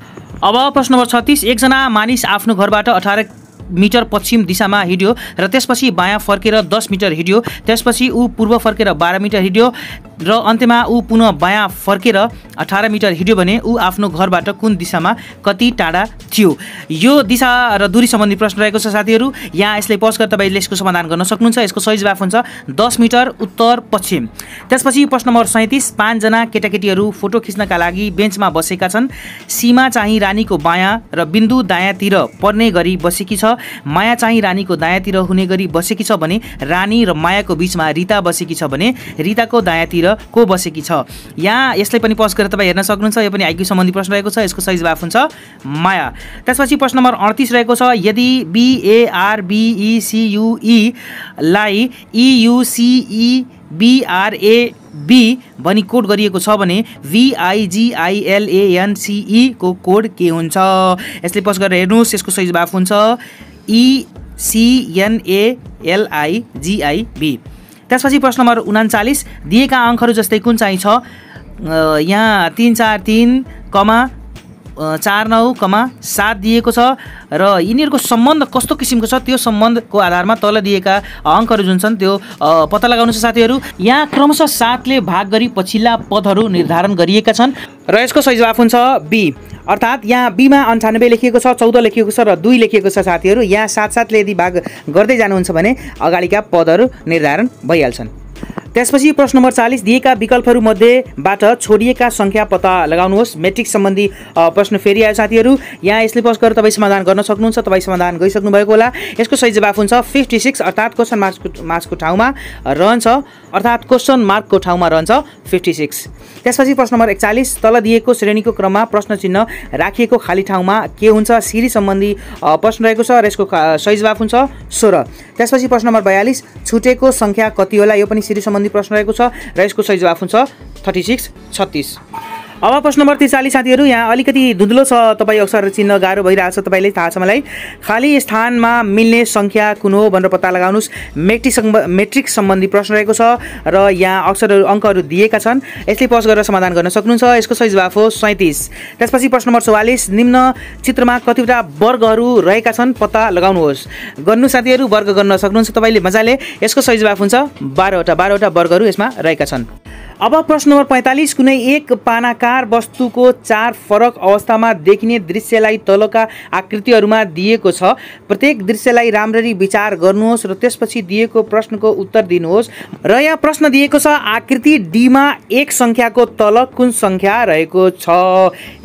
अब प्रश्न नम्बर 36 एकजना मानिस आफ्नो घरबाट 18 मिटर पश्चिम दिशामा हिँड्यो र त्यसपछि बायाँ फर्केर 10 मिटर हिँड्यो। त्यसपछि ऊ पूर्व फर्केर 12 मिटर हिँड्यो र अन्त्यमा ऊ पुनः बायाँ फर्केर 18 मिटर हिँड्यो भने ऊ आफ्नो घरबाट कुन दिशामा कति टाढा थियो? यो दिशा र दूरी सम्बन्धी प्रश्न रहेको छ साथीहरू। यहाँ यसलाई पज गरेर तपाईँले यसको समाधान गर्न सक्नुहुन्छ। यसको सही जवाफ हुन्छ 10 मिटर उत्तर पश्चिम। त्यसपछि प्रश्न नम्बर 37 5 जना केटाकेटीहरू फोटो खिच्नका लागि बेन्चमा बसेका छन्। सीमा चाहिँ रानीको बायाँ र बिन्दु दायाँतिर पर्ने गरी बसेकी छ। माया चाहिँ रानीको दायाँतिर हुने गरी बसेकी छ भने रानी र मायाको बीचमा रिता बसेकी छ भने रिताको दायाँतिर को बसेकी छ? यहाँ यसलाई पनि पज गरेर तपाईँ हेर्न सक्नुहुन्छ। यो पनि आइक्यू सम्बन्धी प्रश्न रहेको छ। यसको सही जवाफ हुन्छ माया। त्यसपछि प्रश्न नम्बर 38 रहेको छ यदि BARBECUE लाई EUCEBRAB भनी कोड गरिएको छ भने VIGILANCE को कोड के हुन्छ? यसले पज गरेर हेर्नुहोस्। यसको सही जवाफ हुन्छ ECNALIGIB। त्यसपछि प्रश्न नम्बर 39 दिएका अङ्कहरू जस्तै कुन चाहिँ छ? यहाँ 343, 49,7 दिएको छ र यिनीहरूको सम्बन्ध कस्तो किसिमको छ त्यो सम्बन्धको आधारमा तल दिएका अङ्कहरू जुन छन् त्यो पत्ता लगाउनु छ साथीहरू। यहाँ क्रमशः 7 ले भाग गरी पछिल्ला पदहरू निर्धारण गरिएका छन् र यसको सही जवाफ हुन्छ बी। अर्थात् यहाँ बीमा 98 लेखिएको छ, 14 लेखिएको छ र 2 लेखिएको छ साथीहरू। यहाँ 7-7 ले यदि भाग गर्दै जानुहुन्छ भने अगाडिका पदहरू निर्धारण भइहाल्छन्। त्यसपछि प्रश्न नम्बर 40 दिएका विकल्पहरू मध्येबाट छोडिएका संख्या पत्ता लगाउनुहोस्। मेट्रिक्स सम्बन्धी प्रश्न फेरि आयो साथीहरू। यहाँ यसले पज गरेर तपाईँ समाधान गर्न सक्नुहुन्छ। तपाईँ समाधान गरिसक्नु भएको होला। यसको सही जवाफ हुन्छ 56 अर्थात् क्वेसन मार्कको ठाउँमा रहन्छ 56। त्यसपछि प्रश्न नम्बर 41 तल दिएको श्रेणीको क्रममा प्रश्न चिन्ह राखिएको खाली ठाउँमा के हुन्छ? सिरी सम्बन्धी प्रश्न रहेको छ र यसको सही जवाफ हुन्छ 16। त्यसपछि प्रश्न नम्बर 42 छुटेको संख्या कति होला? यो पनि सिरी सम्बन्धी प्रश्न रहेको छ र यसको सही जवाफ हुन्छ 36। अब प्रश्न नम्बर 43 साथीहरू यहाँ अलिकति धुन्द्लो छ। तपाईँ अक्षर चिन्ह गाह्रो भइरहेको छ, तपाईँले थाहा छ मलाई। खाली स्थानमा मिल्ने संख्या कुन हो भनेर पत्ता लगाउनुहोस्। मेट्रिक्स सम्बन्धी प्रश्न रहेको छ र यहाँ अक्षरहरू अङ्कहरू दिएका छन्। यसले पज गरेर समाधान गर्न सक्नुहुन्छ। यसको सही जवाफ हो 37। त्यसपछि प्रश्न नम्बर 44 निम्न चित्रमा कतिवटा वर्गहरू रहेका छन् पत्ता लगाउनुहोस्। गर्नु साथीहरू, वर्ग गर्न सक्नुहुन्छ तपाईँले मजाले। यसको सही जवाफ हुन्छ 12वटा वर्गहरू यसमा रहेका छन्। अब प्रश्न नम्बर 45 कुनै एक पानाकार वस्तुको 4 फरक अवस्थामा देखिने दृश्यलाई तलका आकृतिहरूमा दिएको छ। प्रत्येक दृश्यलाई राम्ररी विचार गर्नुहोस् र त्यसपछि दिएको प्रश्नको उत्तर दिनुहोस्। र यहाँ प्रश्न दिएको छ आकृति डीमा एक संख्याको तल कुन संख्या रहेको छ?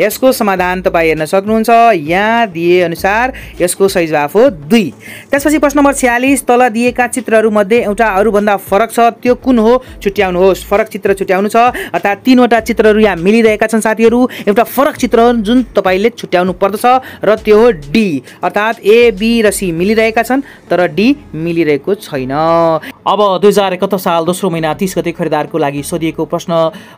यसको समाधान तपाईँ हेर्न सक्नुहुन्छ। यहाँ दिए अनुसार यसको सही जवाफ हो 2। त्यसपछि प्रश्न नम्बर 46 तल दिएका चित्रहरूमध्ये एउटा अरूभन्दा फरक छ त्यो कुन हो? छुट्याउनुहोस्। फरक चित्र छुट्याउनु छ अर्थात् 3वटा चित्रहरू यहाँ मिलिरहेका छन् साथीहरू। एउटा फरक चित्र जुन तपाईँले छुट्याउनु पर्दछ र त्यो हो डी अर्थात् ए, बी र सी मिलिरहेका छन् तर डी मिलिरहेको छैन। अब 2071 साल दोस्रो महिना 30 गते खरिदारको लागि सोधिएको प्रश्न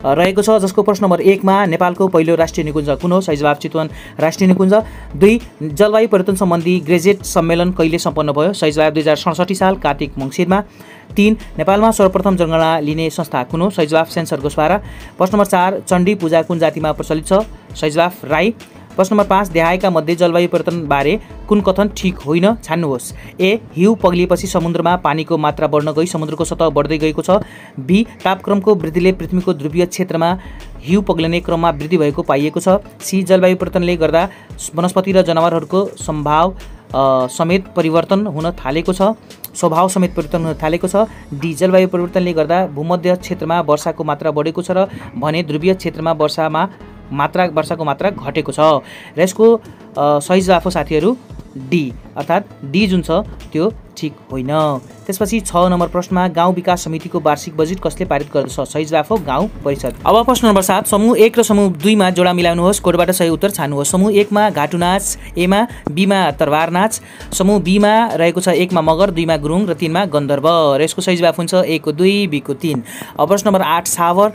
रहेको छ जसको प्रश्न नम्बर 1 मा नेपालको पहिलो राष्ट्रिय निकुञ्ज कुन हो? सही जवाफ चितवन राष्ट्रिय निकुञ्ज। 2 जलवायु परिवर्तन सम्बन्धी ग्रेजुएट सम्मेलन कहिले सम्पन्न भयो? सही जवाफ 2067 साल कार्तिक मङ्सिरमा। 3 नेपालमा सर्वप्रथम जनगणना लिने संस्था कुन हो? सही जवाफ सेन्सर घोषवारा। प्रश्न नम्बर 4 चण्डी पूजा कुन जातिमा प्रचलित छ? सही जवाफ राई। प्रश्न नम्बर 5 देहायका मध्ये जलवायु परिवर्तनबारे कुन कथन ठिक होइन छान्नुहोस्। ए हिउँ पग्लिएपछि समुद्रमा पानीको मात्रा बढ्न गई समुद्रको सतह बढ्दै गएको छ। बी तापक्रमको वृद्धिले पृथ्वीको ध्रुवीय क्षेत्रमा हिउँ पग्लिने क्रममा वृद्धि भएको पाइएको छ। सी जलवायु परिवर्तनले गर्दा वनस्पति र जनावरहरूको स्वभाव समेत परिवर्तन हुन थालेको छ। डी जलवायु परिवर्तनले गर्दा भूमध्य क्षेत्रमा वर्षाको मात्रा बढेको छ र भने ध्रुवीय क्षेत्रमा वर्षाको मात्रा घटेको छ। र यसको सही जवाफ हो साथीहरू डी, अर्थात् डी जुन छ त्यो ठिक होइन। त्यसपछि 6 नम्बर प्रश्नमा गाउँ विकास समितिको वार्षिक बजेट कसले पारित गर्दछ। सही जवाफ हो गाउँ परिषद। अब प्रश्न नम्बर 7 समूह 1 र समूह 2 मा जोडा मिलाउनुहोस्। कोडबाट सही उत्तर छान्नुहोस्। समूह 1 मा घाटु नाच, ए मा बी मा तरवार नाच, समूह बी मा रहेको छ 1 मा मगर, 2 मा गुरुङ र 3 मा गन्धर्व। र यसको सही जवाफ हुन्छ ए को 2, बी को 3। अब प्रश्न नम्बर 8 सावर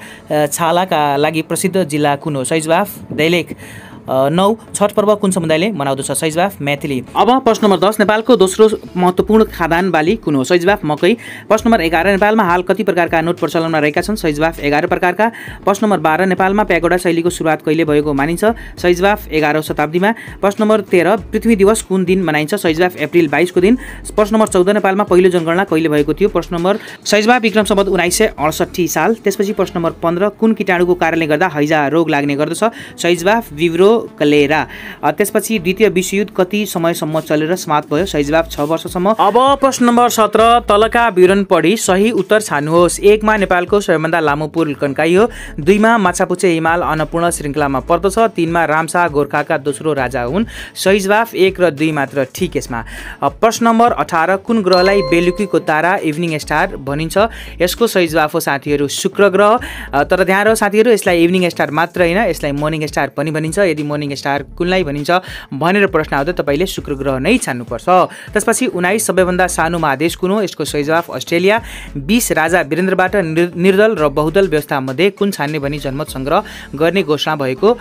छालाका लागि प्रसिद्ध जिल्ला कुन हो। सही जवाफ दैलेख। 9 छठ पर्व कुन समुदायले मनाउँदछ। सही जवाफ मैथिली। अब प्रश्न नम्बर 10 नेपालको दोस्रो महत्त्वपूर्ण खाद्यान्न बाली कुन हो। सही जवाफ मकै। प्रश्न नम्बर 11 नेपालमा हाल कति प्रकारका नोट प्रचलनमा रहेका छन्। सही जवाफ 11 प्रकारका। प्रश्न नम्बर 12 नेपालमा प्यागोडा शैलीको सुरुवात कहिले भएको मानिन्छ। सही जवाफ 11औं शताब्दीमा। प्रश्न नम्बर 13 पृथ्वी दिवस कुन दिन मनाइन्छ। सही जवाफ अप्रिल 22 को दिन। प्रश्न नम्बर 14 नेपालमा पहिलो जनगणना कहिले भएको थियो। प्रश्न नम्बर सही जवाफ विक्रम सम्वत 1968 साल। त्यसपछि प्रश्न नम्बर 15 कुन कीटाणुको कारणले गर्दा हैजा रोग लाग्ने गर्दछ। सही जवाफ विब्रो कलेरा। त्यसपछि द्वितीय विश्वयुद्ध कति समयसम्म चलेर समाप्त भयो। सही जवाफ 6 वर्षसम्म। अब प्रश्न नम्बर 17 तलका विवरण पढी सही उत्तर छान्नुहोस्। 1 मा नेपालको सबैभन्दा लामो पुल कन्काई हो। 2 मा माछापुच्छे हिमाल अन्नपूर्ण श्रृङ्खलामा पर्दछ। 3 मा रामशाह गोर्खाका दोस्रो राजा हुन्। सही जवाफ 1 र 2 मात्र ठिक यसमा। प्रश्न नम्बर 18 कुन ग्रहलाई बेलुकीको तारा इभिनिङ स्टार भनिन्छ। यसको सही जवाफ हो साथीहरू शुक्र ग्रह। तर ध्यान रह्यो साथीहरू यसलाई इभिनिङ स्टार मात्र होइन यसलाई मर्निङ स्टार पनि भनिन्छ। यदि मर्निङ स्टार कुनलाई भनिन्छ भनेर प्रश्न आउँदा तपाईले शुक्र ग्रह नै छान्नुपर्छ। त्यसपछि 19 सबैभन्दा सानो महादेश कुन हो। यसको सही जवाफ अस्ट्रेलिया। 20 राजा वीरेन्द्रबाट निर्दल र बहुदल व्यवस्था मध्ये कुन छान्ने भनी जनमत संग्रह गर्ने घोषणा भएको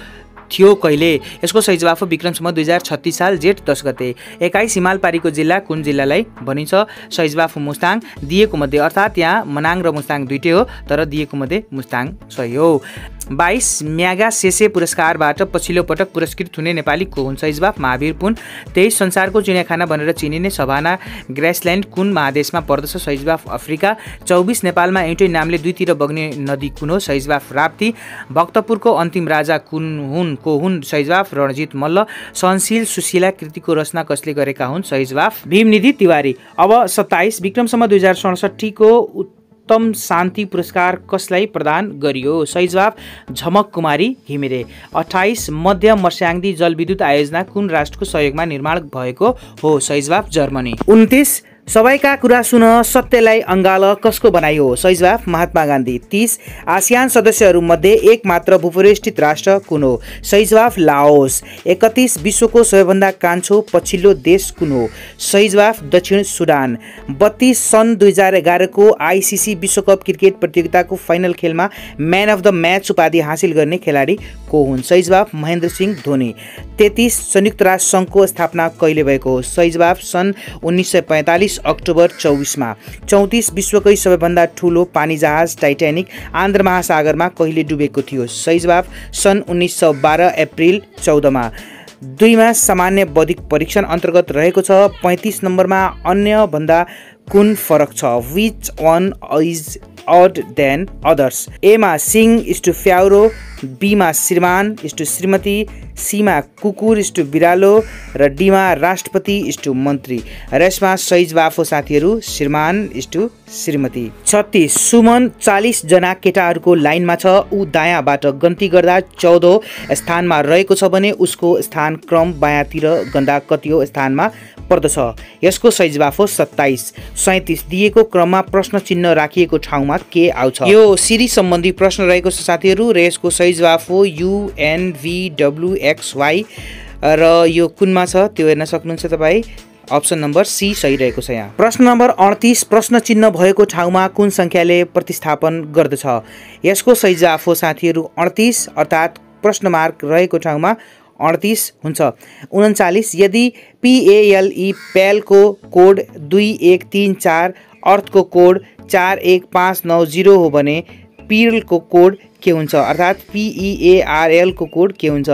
थियो कहिले। यसको सही जवाफ हो विक्रम सम्वत 2036 साल जेठ 10 गते। 21 हिमाल पारीको जिल्ला कुन जिल्लालाई भनिन्छ। सही जवाफ हो मुस्ताङ। दिएको मध्ये अर्थात् यहाँ मनाङ र मुस्ताङ दुईटै हो तर दिएको मध्ये मुस्ताङ सही हो। 22 म्यागा सेसे पुरस्कारबाट पछिल्लो पटक पुरस्कृत हुने नेपाली को हुन्। सही जवाफ महावीर पुन। 23 संसारको चिडियाखाना भनेर चिनिने सभाना ग्रासल्यान्ड कुन महादेशमा पर्दछ। सही जवाफ अफ्रिका। 24 नेपालमा एउटै नामले दुईतिर बग्ने नदी कुन हो। सही जवाफ राप्ती। भक्तपुरको अन्तिम राजा कुन हुन् को हुन्। सही जवाफ रणजित मल्ल। सहनशील सुशीला कृतिको रचना कसले गरेका हुन्। सही जवाफ भीमनिधि तिवारी। अब 27 विक्रम सम्वत 2067 को उत्तम शान्ति पुरस्कार कसलाई प्रदान गरियो। सही जवाफ झमक कुमारी घिमिरे। 28 मध्य मर्स्याङ्दी जलविद्युत आयोजना कुन राष्ट्रको सहयोगमा निर्माण भएको हो। सही जवाफ जर्मनी। 29 सबैका कुरा सुन सत्यलाई अङ्गाल कसको बनाइ हो। सही जवाफ महात्मा गान्धी। 30 आसियान सदस्यहरूमध्ये एक मात्र भूपरिष्ठित राष्ट्र कुन हो। सही जवाफ लाओस। 31 विश्वको सबैभन्दा कान्छो पछिल्लो देश कुन हो। सही जवाफ दक्षिण सुडान। 32 सन् 2011 को आइसिसी विश्वकप क्रिकेट प्रतियोगिताको फाइनल खेलमा म्यान अफ द म्याच उपाधि हासिल गर्ने खेलाडी को हुन्। सही जवाफ महेन्द्र सिंह धोनी। 33 संयुक्त राष्ट्र सङ्घको स्थापना कहिले भएको हो। सही जवाफ सन् 1945 अक्टोबर 24 मा। 34 विश्वकै सबैभन्दा ठुलो पानी जहाज टाइटानिक आन्ध्र महासागरमा कहिले डुबेको थियो। सही जवाफ सन् 1912 अप्रिल 14 मा। 2 मा सामान्य बौद्धिक परीक्षण अन्तर्गत रहेको छ। 35 नम्बरमा अन्य भन्दा कुन फरक छ। Which one is odd than others। ए मा सिंह इज टु फ्याउरो, बी मा श्रीमान इज टु श्रीमती, सी मा कुकुर इज टु बिरालो र डी मा राष्ट्रपति इज टु मन्त्री। र यसमा सही जवाफ हो साथीहरू श्रीमान इज टु श्रीमती। 36 सुमन 40 जना केटाहरूको लाइनमा छ। ऊ दायाँबाट गन्ती गर्दा 14औं स्थानमा रहेको छ भने उसको स्थान क्रम बायाँतिर गन्दा कतिऔं स्थानमा पर्दछ। यसको सही जवाफ हो 27। 37 दिएको क्रममा प्रश्न चिन्ह राखिएको ठाउँमा के आउँछ। यो सिरी सम्बन्धी प्रश्न रहेको छ साथीहरू र यसको सही जवाफ हो UNVWXY र यो कुनमा छ त्यो हेर्न सक्नुहुन्छ तपाईँ। अप्सन नम्बर सी सही रहेको छ यहाँ। प्रश्न नम्बर 38 प्रश्न चिन्ह भएको ठाउँमा कुन संख्याले प्रतिस्थापन गर्दछ। यसको सही जवाफ हो साथीहरू 38 अर्थात् प्रश्न मार्क रहेको ठाउँमा 38 हुन्छ। 39 यदि PALE प्यालको कोड 2134 अर्थको कोड 41590 हो भने पिरलको कोड के हुन्छ अर्थात् PEARL को कोड के हुन्छ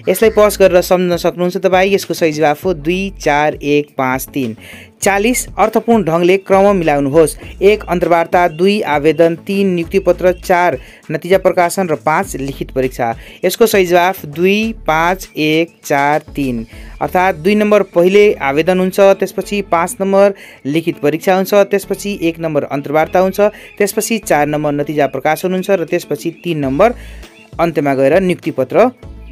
यसलाई पज गरेर सम्झन सक्नुहुन्छ तपाईँ। यसको सही जवाफ हो 2 4 1 5 3। 40 अर्थपूर्ण ढङ्गले क्रम मिलाउनुहोस्। 1 अन्तर्वार्ता, 2 आवेदन, 3 नियुक्ति पत्र, 4 नतिजा प्रकाशन र 5 लिखित परीक्षा। यसको सही जवाफ 2 5 1 4 3 अर्थात् 2 नम्बर पहिले आवेदन हुन्छ, त्यसपछि 5 नम्बर लिखित परीक्षा हुन्छ, त्यसपछि 1 नम्बर अन्तर्वार्ता हुन्छ, त्यसपछि 4 नम्बर नतिजा प्रकाशन हुन्छ र त्यसपछि 3 नम्बर अन्त्यमा गएर नियुक्ति पत्र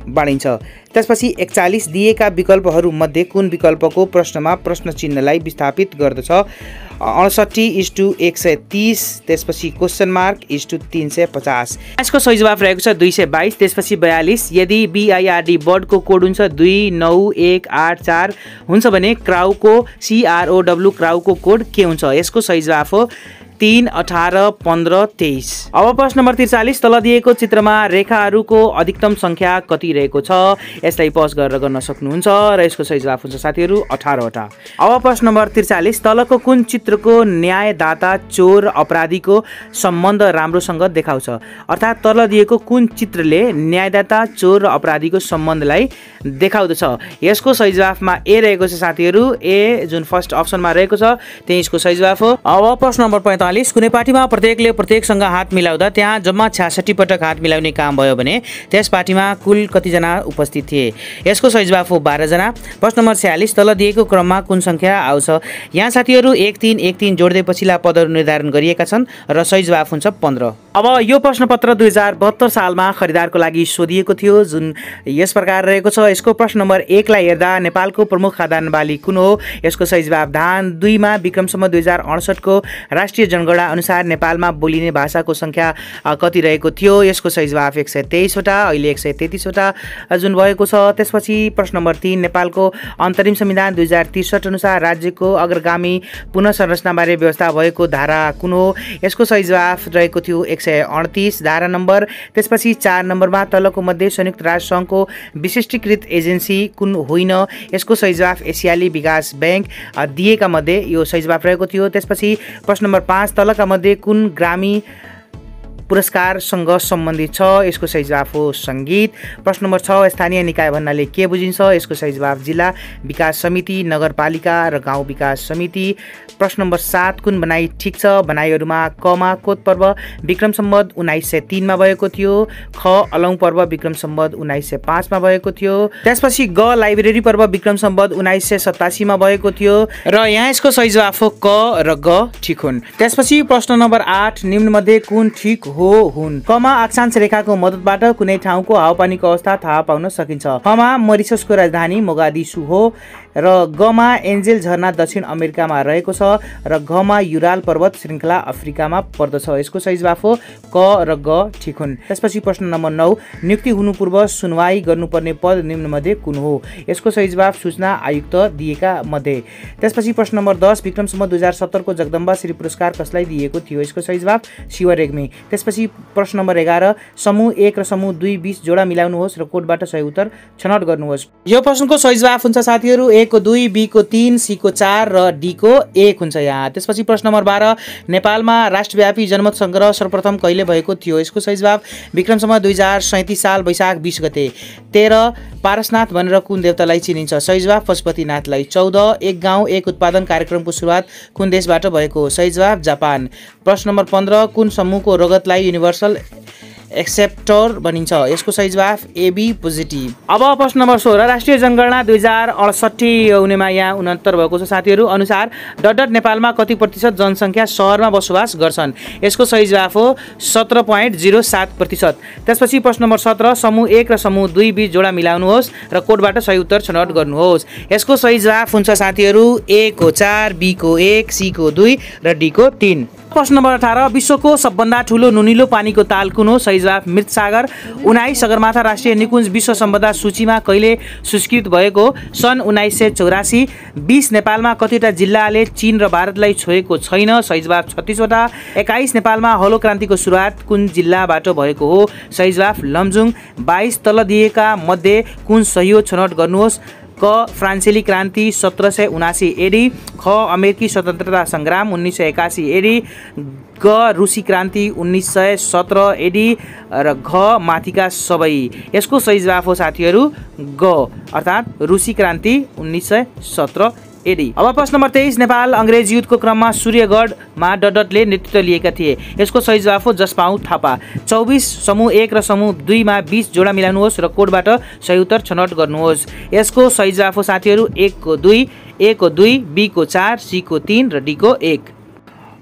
बाँडिन्छ। त्यसपछि 41 दिएका विकल्पहरूमध्ये कुन विकल्पको प्रश्नमा प्रश्न चिन्हलाई विस्थापित गर्दछ? 68:130, त्यसपछि क्वेसन मार्क 350। यसको सही जवाफ रहेको छ 222। त्यसपछि 42 यदि BIRD बर्डको कोड हुन्छ 29184 हुन्छ भने क्राउको CROW क्राउको कोड के हुन्छ? यसको सही जवाफ हो 3 18 15 23। अब प्रश्न नम्बर 43 तल दिएको चित्रमा रेखाहरूको अधिकतम संख्या कति रहेको छ? यसलाई पज गरेर गर्न सक्नुहुन्छ र यसको सही जवाफ हुन्छ साथीहरू 18वटा। अब प्रश्न नम्बर 43 तलको कुन चित्रको न्यायदाता चोर अपराधीको सम्बन्ध राम्रोसँग देखाउँछ? अर्थात् तल दिएको कुन चित्रले न्यायदाता चोर र अपराधीको सम्बन्धलाई देखाउँदछ? यसको सही जवाफमा ए रहेको छ साथीहरू। ए जुन फर्स्ट अप्सनमा रहेको छ त्यही यसको सही जवाफ हो। अब प्रश्न नम्बर 45 कुनै पार्टीमा प्रत्येकले प्रत्येकसँग हात मिलाउँदा त्यहाँ जम्मा 66 पटक हात मिलाउने काम भयो भने त्यस पार्टीमा कुल कतिजना उपस्थित थिए? यसको सही जवाफ हो 12 जना। प्रश्न नम्बर 46 तल दिएको क्रममा कुन संख्या आउँछ? यहाँ साथीहरू 1 3 1 3 जोड्दै पछिल्ला पदहरू निर्धारण गरिएका छन् र सही जवाफ हुन्छ 15। अब यो प्रश्नपत्र 2072 सालमा खरिदारको लागि सोधिएको थियो जुन यस प्रकार रहेको छ। यसको प्रश्न नम्बर 1 लाई हेर्दा नेपालको प्रमुख खाद्यान्न बाली कुन हो? यसको सही जवाफ धान। 2 मा विक्रमसम्म 2068 को राष्ट्रिय जनगणना अनुसार नेपालमा बोलिने भाषाको संख्या कति रहेको थियो? यसको सही जवाफ 123 वटा, अहिले 133 वटा जुन भएको छ। त्यसपछि प्रश्न नम्बर 3 नेपालको अन्तरिम संविधान 2063 अनुसार राज्यको अग्रगामी पुनः संरचनाबारे व्यवस्था भएको धारा कुन हो? यसको सही जवाफ रहेको थियो 138 धारा नम्बर। त्यसपछि 4 नम्बरमा तलको मध्ये संयुक्त राष्ट्र सङ्घको विशिष्टीकृत एजेन्सी कुन होइन? यसको सही जवाफ एसियाली विकास बैंक दिएका मध्ये यो सही जवाफ रहेको थियो। त्यसपछि प्रश्न नम्बर 5 तलका मध्ये कुन ग्रामी पुरस्कारसँग सम्बन्धित छ? यसको सही जवाफ हो सङ्गीत। प्रश्न नम्बर 6 स्थानीय निकाय भन्नाले के बुझिन्छ? यसको सही जवाफ जिल्ला विकास समिति, नगरपालिका र गाउँ विकास समिति। प्रश्न नम्बर 7 कुन बनाई ठिक छ? बनाइहरूमा कमा कोत पर्व विक्रम सम्वत 1903 मा भएको थियो, ख अलौं पर्व विक्रम सम्वत 1905 मा भएको थियो, त्यसपछि ग लाइब्रेरी पर्व विक्रम सम्वत 1987 मा भएको थियो र यहाँ यसको सही जवाफ हो क र ग ठिक हुन्। त्यसपछि प्रश्न नम्बर 8 निम्न मध्ये कुन ठिक हो हुन्? कमा अक्षांश रेखाको मद्दतबाट कुनै ठाउँको हावापानीको अवस्था थाहा पाउन सकिन्छ? खमा मरिससको राजधानी मोगादिसु हो र गमा एन्जेल झरना दक्षिण अमेरिकामा रहेको छ र घमा युराल पर्वत श्रृङ्खला अफ्रिकामा पर्दछ। यसको सही जवाफ हो क र ग ठिक हुन्। त्यसपछि प्रश्न नम्बर 9 नियुक्ति हुनु पूर्व सुनवाई गर्नुपर्ने पद निम्न मध्ये कुन हो? यसको सही जवाफ सूचना आयुक्त दिएका मध्ये। त्यसपछि प्रश्न नम्बर 10 विक्रम सम्वत 2070 को जगदम्बा श्री पुरस्कार कसलाई दिएको थियो? यसको सही जवाफ शिव रेग्मी। त्यसपछि प्रश्न नम्बर 11 समूह 1 र समूह 2 बीच जोडा मिलाउनुहोस् र कोडबाट सही उत्तर छनौट गर्नुहोस्। यो प्रश्नको सही जवाफ हुन्छ साथीहरू ए को 2, बी को 3, सी को 4 र डी को 1 हुन्छ यहाँ। त्यसपछि प्रश्न नम्बर 12 नेपालमा राष्ट्रव्यापी जनमत संग्रह सर्वप्रथम कहिले भएको थियो? यसको सही जवाफ विक्रम सम्वत 2037 साल वैशाख 20 गते। 13 पारसनाथ भनेर कुन देवतालाई चिनिन्छ? सही जवाफ पशुपतिनाथलाई। 14 एक गाउँ एक उत्पादन कार्यक्रमको सुरुवात कुन देशबाट भएको? सही जवाफ जापान। प्रश्न नम्बर 15 कुन समूहको रगतलाई युनिभर्सल एक्सेप्टर भनिन्छ? यसको सही जवाफ एबी पोजिटिभ। अब प्रश्न नम्बर 16 राष्ट्रिय जनगणना 2068 हुनेमा यहाँ 69 भएको छ साथीहरू अनुसार डट नेपालमा कति प्रतिशत जनसङ्ख्या सहरमा बसोबास गर्छन्? यसको सही जवाफ हो 17.07%। त्यसपछि प्रश्न नम्बर 17 समूह 1 र समूह 2 बीच जोडा मिलाउनुहोस् र कोडबाट सही उत्तर छनौट गर्नुहोस्। यसको सही जवाफ हुन्छ साथीहरू ए को 4, बी को 1, सी को 2 र डी को 3। प्रश्न नम्बर 18 विश्वको सबभन्दा ठुलो नुनिलो पानीको ताल कुन हो? सही जवाफ मृतसागर। 19 सगरमाथा राष्ट्रिय निकुञ्ज विश्व सम्पदा सूचीमा कहिले सूचीकृत भएको? सन् 1984। 20 नेपालमा कतिवटा जिल्लाले चीन र भारतलाई छोएको छैन? सही जवाफ 36 वटा। 21 नेपालमा हलो क्रान्तिको सुरुवात कुन जिल्लाबाट भएको हो? सही जवाफ लमजुङ। 22 तल दिएका मध्ये कुन सही हो छनौट गर्नुहोस्। क फ्रान्सेली क्रान्ति 1779 एडी, ख अमेरिकी स्वतन्त्रता सङ्ग्राम 1981 एडी, ग रुसी क्रान्ति 1917 एडी र घ माथिका सबै। यसको सही जवाफ हो साथीहरू ग अर्थात् रुसी क्रान्ति 1917 एडी। अब प्रश्न नम्बर 23 नेपाल अङ्ग्रेज युद्धको क्रममा सूर्यगढमा डटले नेतृत्व लिएका थिए। यसको सही जवाफ हो जसपाउ थापा। 24 समूह 1 र समूह 2 मा 20 जोडा मिलाउनुहोस् र कोडबाट सही उत्तर छनौट गर्नुहोस्। यसको सही जवाफ हो साथीहरू 1 को 2, A को 2, B को 4, C को 3 र D को 1।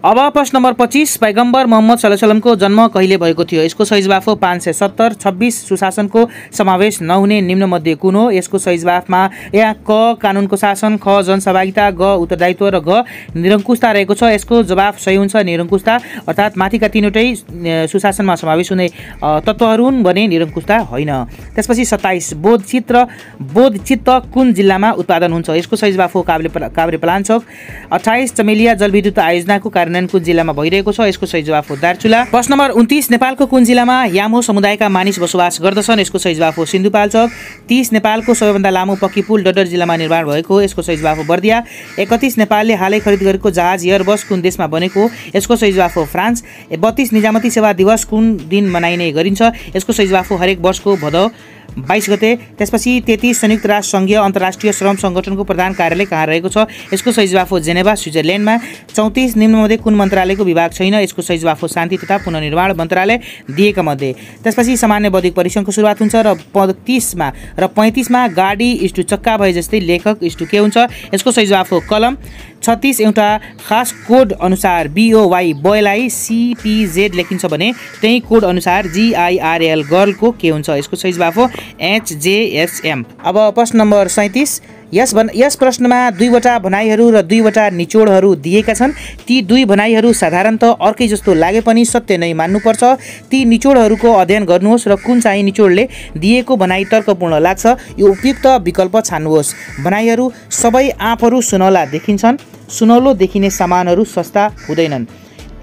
अब प्रश्न नम्बर 25 पैगम्बर मोहम्मद सल्लल्लाहु जन्म कहिले भएको थियो। यसको सही जवाफ हो 570। 26 सुशासनको समावेश नहुने निम्न मध्ये कुन हो। यसको सही जवाफमा यहाँ क कानुनको शासन, ख जनसहभागिता, ग उत्तरदायित्व र घ निरङ्कुशता रहेको छ। यसको जवाफ सही हुन्छ निरङ्कुशता अर्थात् माथिका तीनवटै सुशासनमा समावेश हुने तत्त्वहरू हुन् भने निरङ्कुशता होइन। त्यसपछि 27 बोधचित्त कुन जिल्लामा उत्पादन हुन्छ। यसको सही जवाफ हो काभ्रेपलाञ्चोक। 28 चमेलिया जलविद्युत आयोजनाको कुन जिल्लामा भइरहेको छ। यसको सही जवाफ हो दार्चुला। प्रश्न नम्बर 29 नेपालको कुन जिल्लामा यामो समुदायका मानिस बसोबास गर्दछन्। यसको सही जवाफ हो सिन्धुपाल्चोक। 30 नेपालको सबैभन्दा लामो पक्की पुल डडर जिल्लामा निर्माण भएको। यसको सही जवाफ हो बर्दिया। 31 नेपालले हालै खरिद गरेको जहाज एयरबस कुन देशमा बनेको। यसको सही जवाफ हो फ्रान्स। 32 निजामती सेवा दिवस कुन दिन मनाइने गरिन्छ। यसको सही जवाफ हो हरेक वर्षको भदौ 22 गते। त्यसपछि 33 संयुक्त राष्ट्र सङ्घीय अन्तर्राष्ट्रिय श्रम सङ्गठनको प्रधान कार्यालय कहाँ रहेको छ। यसको सही जवाफ हो जेनेभा स्विजरल्यान्डमा। 34 निम्नमध्ये कुन मन्त्रालयको विभाग छैन। यसको सही जवाफ हो शान्ति तथा पुनर्निर्माण मन्त्रालय दिएका मध्ये। त्यसपछि सामान्य बौद्धिक परीक्षणको सुरुवात हुन्छ र 35 मा गाडी इस्टु चक्का भए जस्तै लेखक इस्टु के हुन्छ। यसको सही जवाफ हो कलम। 36 एउटा खास कोड अनुसार BOY बोयलाई CPZ लेखिन्छ भने त्यही कोड अनुसार GIRL गर्लको के हुन्छ। यसको सही जवाफ हो HJSM। अब प्रश्न नम्बर 37 यस प्रश्नमा 2वटा भनाइहरू र 2वटा निचोडहरू दिएका छन्। ती 2 भनाइहरू साधारणतः अर्कै जस्तो लागे पनि सत्य नै मान्नुपर्छ। ती निचोडहरूको अध्ययन गर्नुहोस् र कुन चाहिँ निचोडले दिएको भनाइ तर्कपूर्ण लाग्छ यो उपयुक्त विकल्प छान्नुहोस्। भनाइहरू सबै आँपहरू सुनौला देखिन्छन्। सुनौलो देखिने सामानहरू सस्ता हुँदैनन्।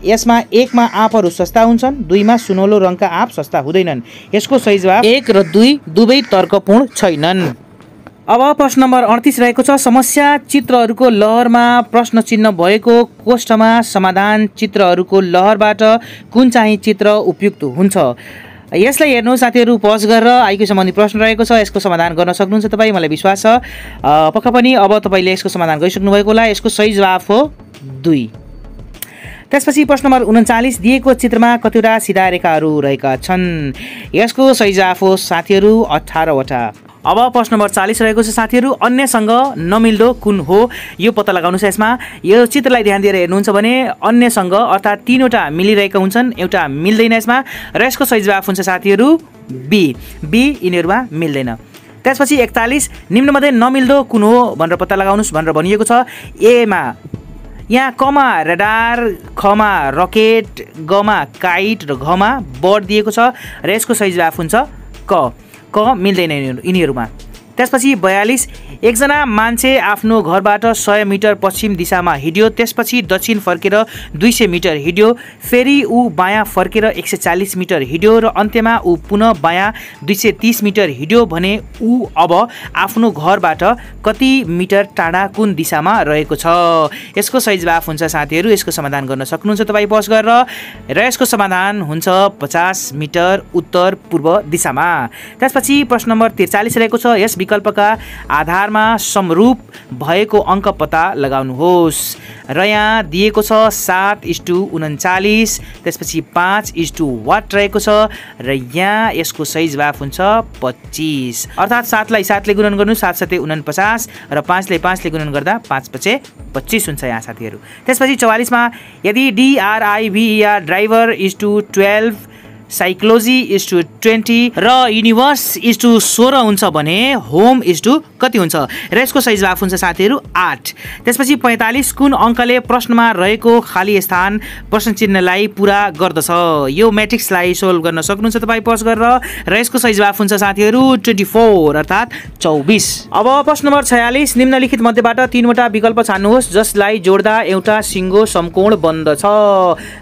यसमा 1 मा आँपहरू सस्ता हुन्छन्, 2 मा सुनौलो रङका आँप सस्ता हुँदैनन्। यसको सही जवाफ 1 र 2 दुवै तर्कपूर्ण छैनन्। अब प्रश्न नम्बर 38 रहेको छ समस्या चित्रहरूको लहरमा प्रश्न चिन्ह भएको कोष्ठमा समाधान चित्रहरूको लहरबाट कुन चाहिँ चित्र उपयुक्त हुन्छ। यसलाई हेर्नु साथीहरू पज गरेर आइक्यू सम्बन्धी प्रश्न रहेको छ। यसको समाधान गर्न सक्नुहुन्छ तपाईँ, मलाई विश्वास छ पक्का पनि अब तपाईँले यसको समाधान गरिसक्नु भएको होला। यसको सही जवाफ हो 2। त्यसपछि प्रश्न नम्बर 39 दिएको चित्रमा कतिवटा सिधा रेखाहरू रहेका छन्। यसको सही जवाफ हो साथीहरू 18 वटा। अब प्रश्न नम्बर 40 रहेको छ साथीहरू अन्यसँग नमिल्दो कुन हो यो पत्ता लगाउनुहोस्। यसमा यो चित्रलाई ध्यान दिएर हेर्नुहुन्छ भने अन्यसँग अर्थात् 3वटा मिलिरहेका हुन्छन्, एउटा मिल्दैन यसमा र यसको सही जवाफ हुन्छ साथीहरू B यिनीहरूमा मिल्दैन। त्यसपछि 41 निम्नमध्ये नमिल्दो कुन हो भनेर पत्ता लगाउनुहोस् भनेर भनिएको छ। A मा यहाँ कमा रडार, खमा रकेट, गमा काइट र घमा बर्ड दिएको छ र यसको सही जवाफ हुन्छ क मिल्दैन यिनीहरूमा। त्यसपछि 42 एकजना मान्छे आफ्नो घरबाट 100 मिटर पश्चिम दिशामा हिँड्यो, त्यसपछि दक्षिण फर्केर 200 मिटर हिँड्यो, फेरि ऊ बायाँ फर्केर 140 मिटर हिँड्यो र अन्त्यमा ऊ पुनः बायाँ 230 मिटर हिँड्यो भने ऊ अब आफ्नो घरबाट कति मिटर टाढा कुन दिशामा रहेको छ। यसको सही जवाफ हुन्छ साथीहरू, यसको समाधान गर्न सक्नुहुन्छ तपाईँ पज गरेर र यसको समाधान हुन्छ 50 मिटर उत्तर पूर्व दिशामा। त्यसपछि प्रश्न नम्बर 43 रहेको छ यस विकल्पका आधारमा समरूप भएको अङ्क पत्ता लगाउनुहोस् र यहाँ दिएको छ 7:39, त्यसपछि 5:वाट रहेको छ र यहाँ यसको सही जवाफ हुन्छ 25 अर्थात् 7लाई 7ले गुणन गर्नु 7 7 49 र 5ले 5ले गुणन गर्दा 5 5 25 हुन्छ यहाँ साथीहरू। त्यसपछि 44 मा यदि DRIVER ड्राइभर 12 साइकोलोजी 20 र युनिभर्स 16 हुन्छ भने होम कति हुन्छ र यसको सही जवाफ हुन्छ साथीहरू 8। त्यसपछि 45 कुन अङ्कले प्रश्नमा रहेको खाली स्थान प्रश्न चिन्हलाई पूरा गर्दछ। यो म्याट्रिक्सलाई सोल्भ गर्न सक्नुहुन्छ तपाईँ पज गरेर र यसको सही जवाफ हुन्छ साथीहरू 24 अर्थात् 24। अब प्रश्न नम्बर 46 निम्नलिखित मध्येबाट 3वटा विकल्प छान्नुहोस् जसलाई जोड्दा एउटा सिङ्गो समकोण बन्दछ।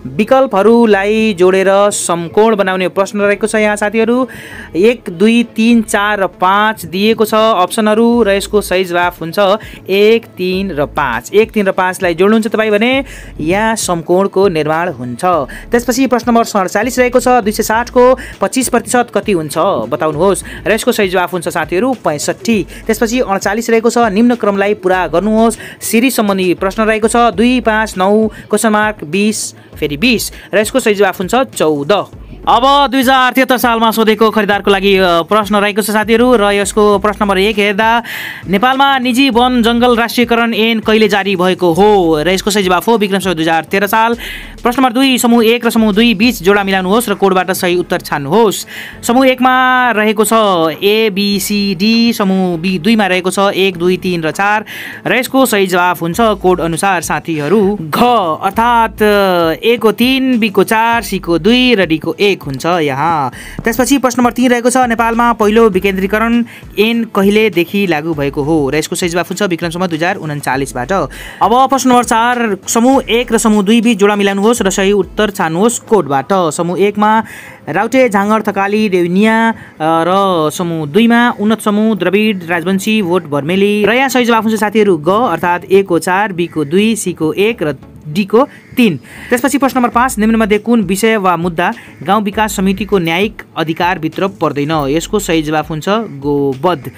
विकल्पहरूलाई जोडेर समकोण बनाउने प्रश्न रहेको छ यहाँ साथीहरू। 1 2 3 4 र 5 दिएको छ अप्सनहरू र यसको सही जवाफ हुन्छ 1 3 र 5। 1 3 र 5 लाई जोड्नुहुन्छ तपाईँ भने यहाँ समकोणको निर्माण हुन्छ। त्यसपछि प्रश्न नम्बर 47 रहेको छ 260 को 25% कति हुन्छ बताउनुहोस् र यसको सही जवाफ हुन्छ साथीहरू 65। त्यसपछि 48 रहेको छ निम्न क्रमलाई पूरा गर्नुहोस् सिरिज सम्बन्धी प्रश्न रहेको छ 2 5 9 क्वेशन मार्क 20 फेरि 20 र यसको सही जवाफ हुन्छ 14। अब 2073 सालमा सोधेको खरिदारको लागि प्रश्न रहेको छ साथीहरू र यसको प्रश्न नम्बर 1 हेर्दा नेपालमा निजी वन जङ्गल राष्ट्रियकरण ऐन कहिले जारी भएको हो र यसको सही जवाफ हो विक्रम सम्वत 2013 साल। प्रश्न नम्बर 2 समूह 1 र समूह 2 बीच जोडा मिलाउनुहोस् र कोडबाट सही उत्तर छान्नुहोस्। समूह 1 मा रहेको छ A B C D, समूह B 2 मा रहेको छ 1 2 3 र 4 र यसको सही जवाफ हुन्छ कोड अनुसार साथीहरू घ अर्थात् A को 3 B को 4 C को 2 र D को 1 हुन्छ यहाँ। त्यसपछि प्रश्न नम्बर 3 रहेको छ नेपालमा पहिलो विकेन्द्रीकरण ऐन कहिलेदेखि लागू भएको हो र यसको सही जवाफ हुन्छ विक्रम सम्वत 2039 बाट। अब प्रश्न नम्बर 4 समूह 1 र समूह 2 बीच जोडा मिलाउनुहोस् र सही उत्तर छान्नुहोस् कोडबाट। समूह 1 मा राउटे झाँगड थकाली देवनिया र समूह 2 मा उन्नत समूह द्रविड राजवंशी भोट बर्मेली र यहाँ सही जवाफ हुन्छ साथीहरू ग अर्थात् A को 4 B को 2 C को 1 र D को 3। त्यसपछि प्रश्न नम्बर 5 निम्नमध्ये कुन विषय वा मुद्दा गाउँ विकास समितिको न्यायिक अधिकारभित्र पर्दैन यसको सही जवाफ हुन्छ गोवध।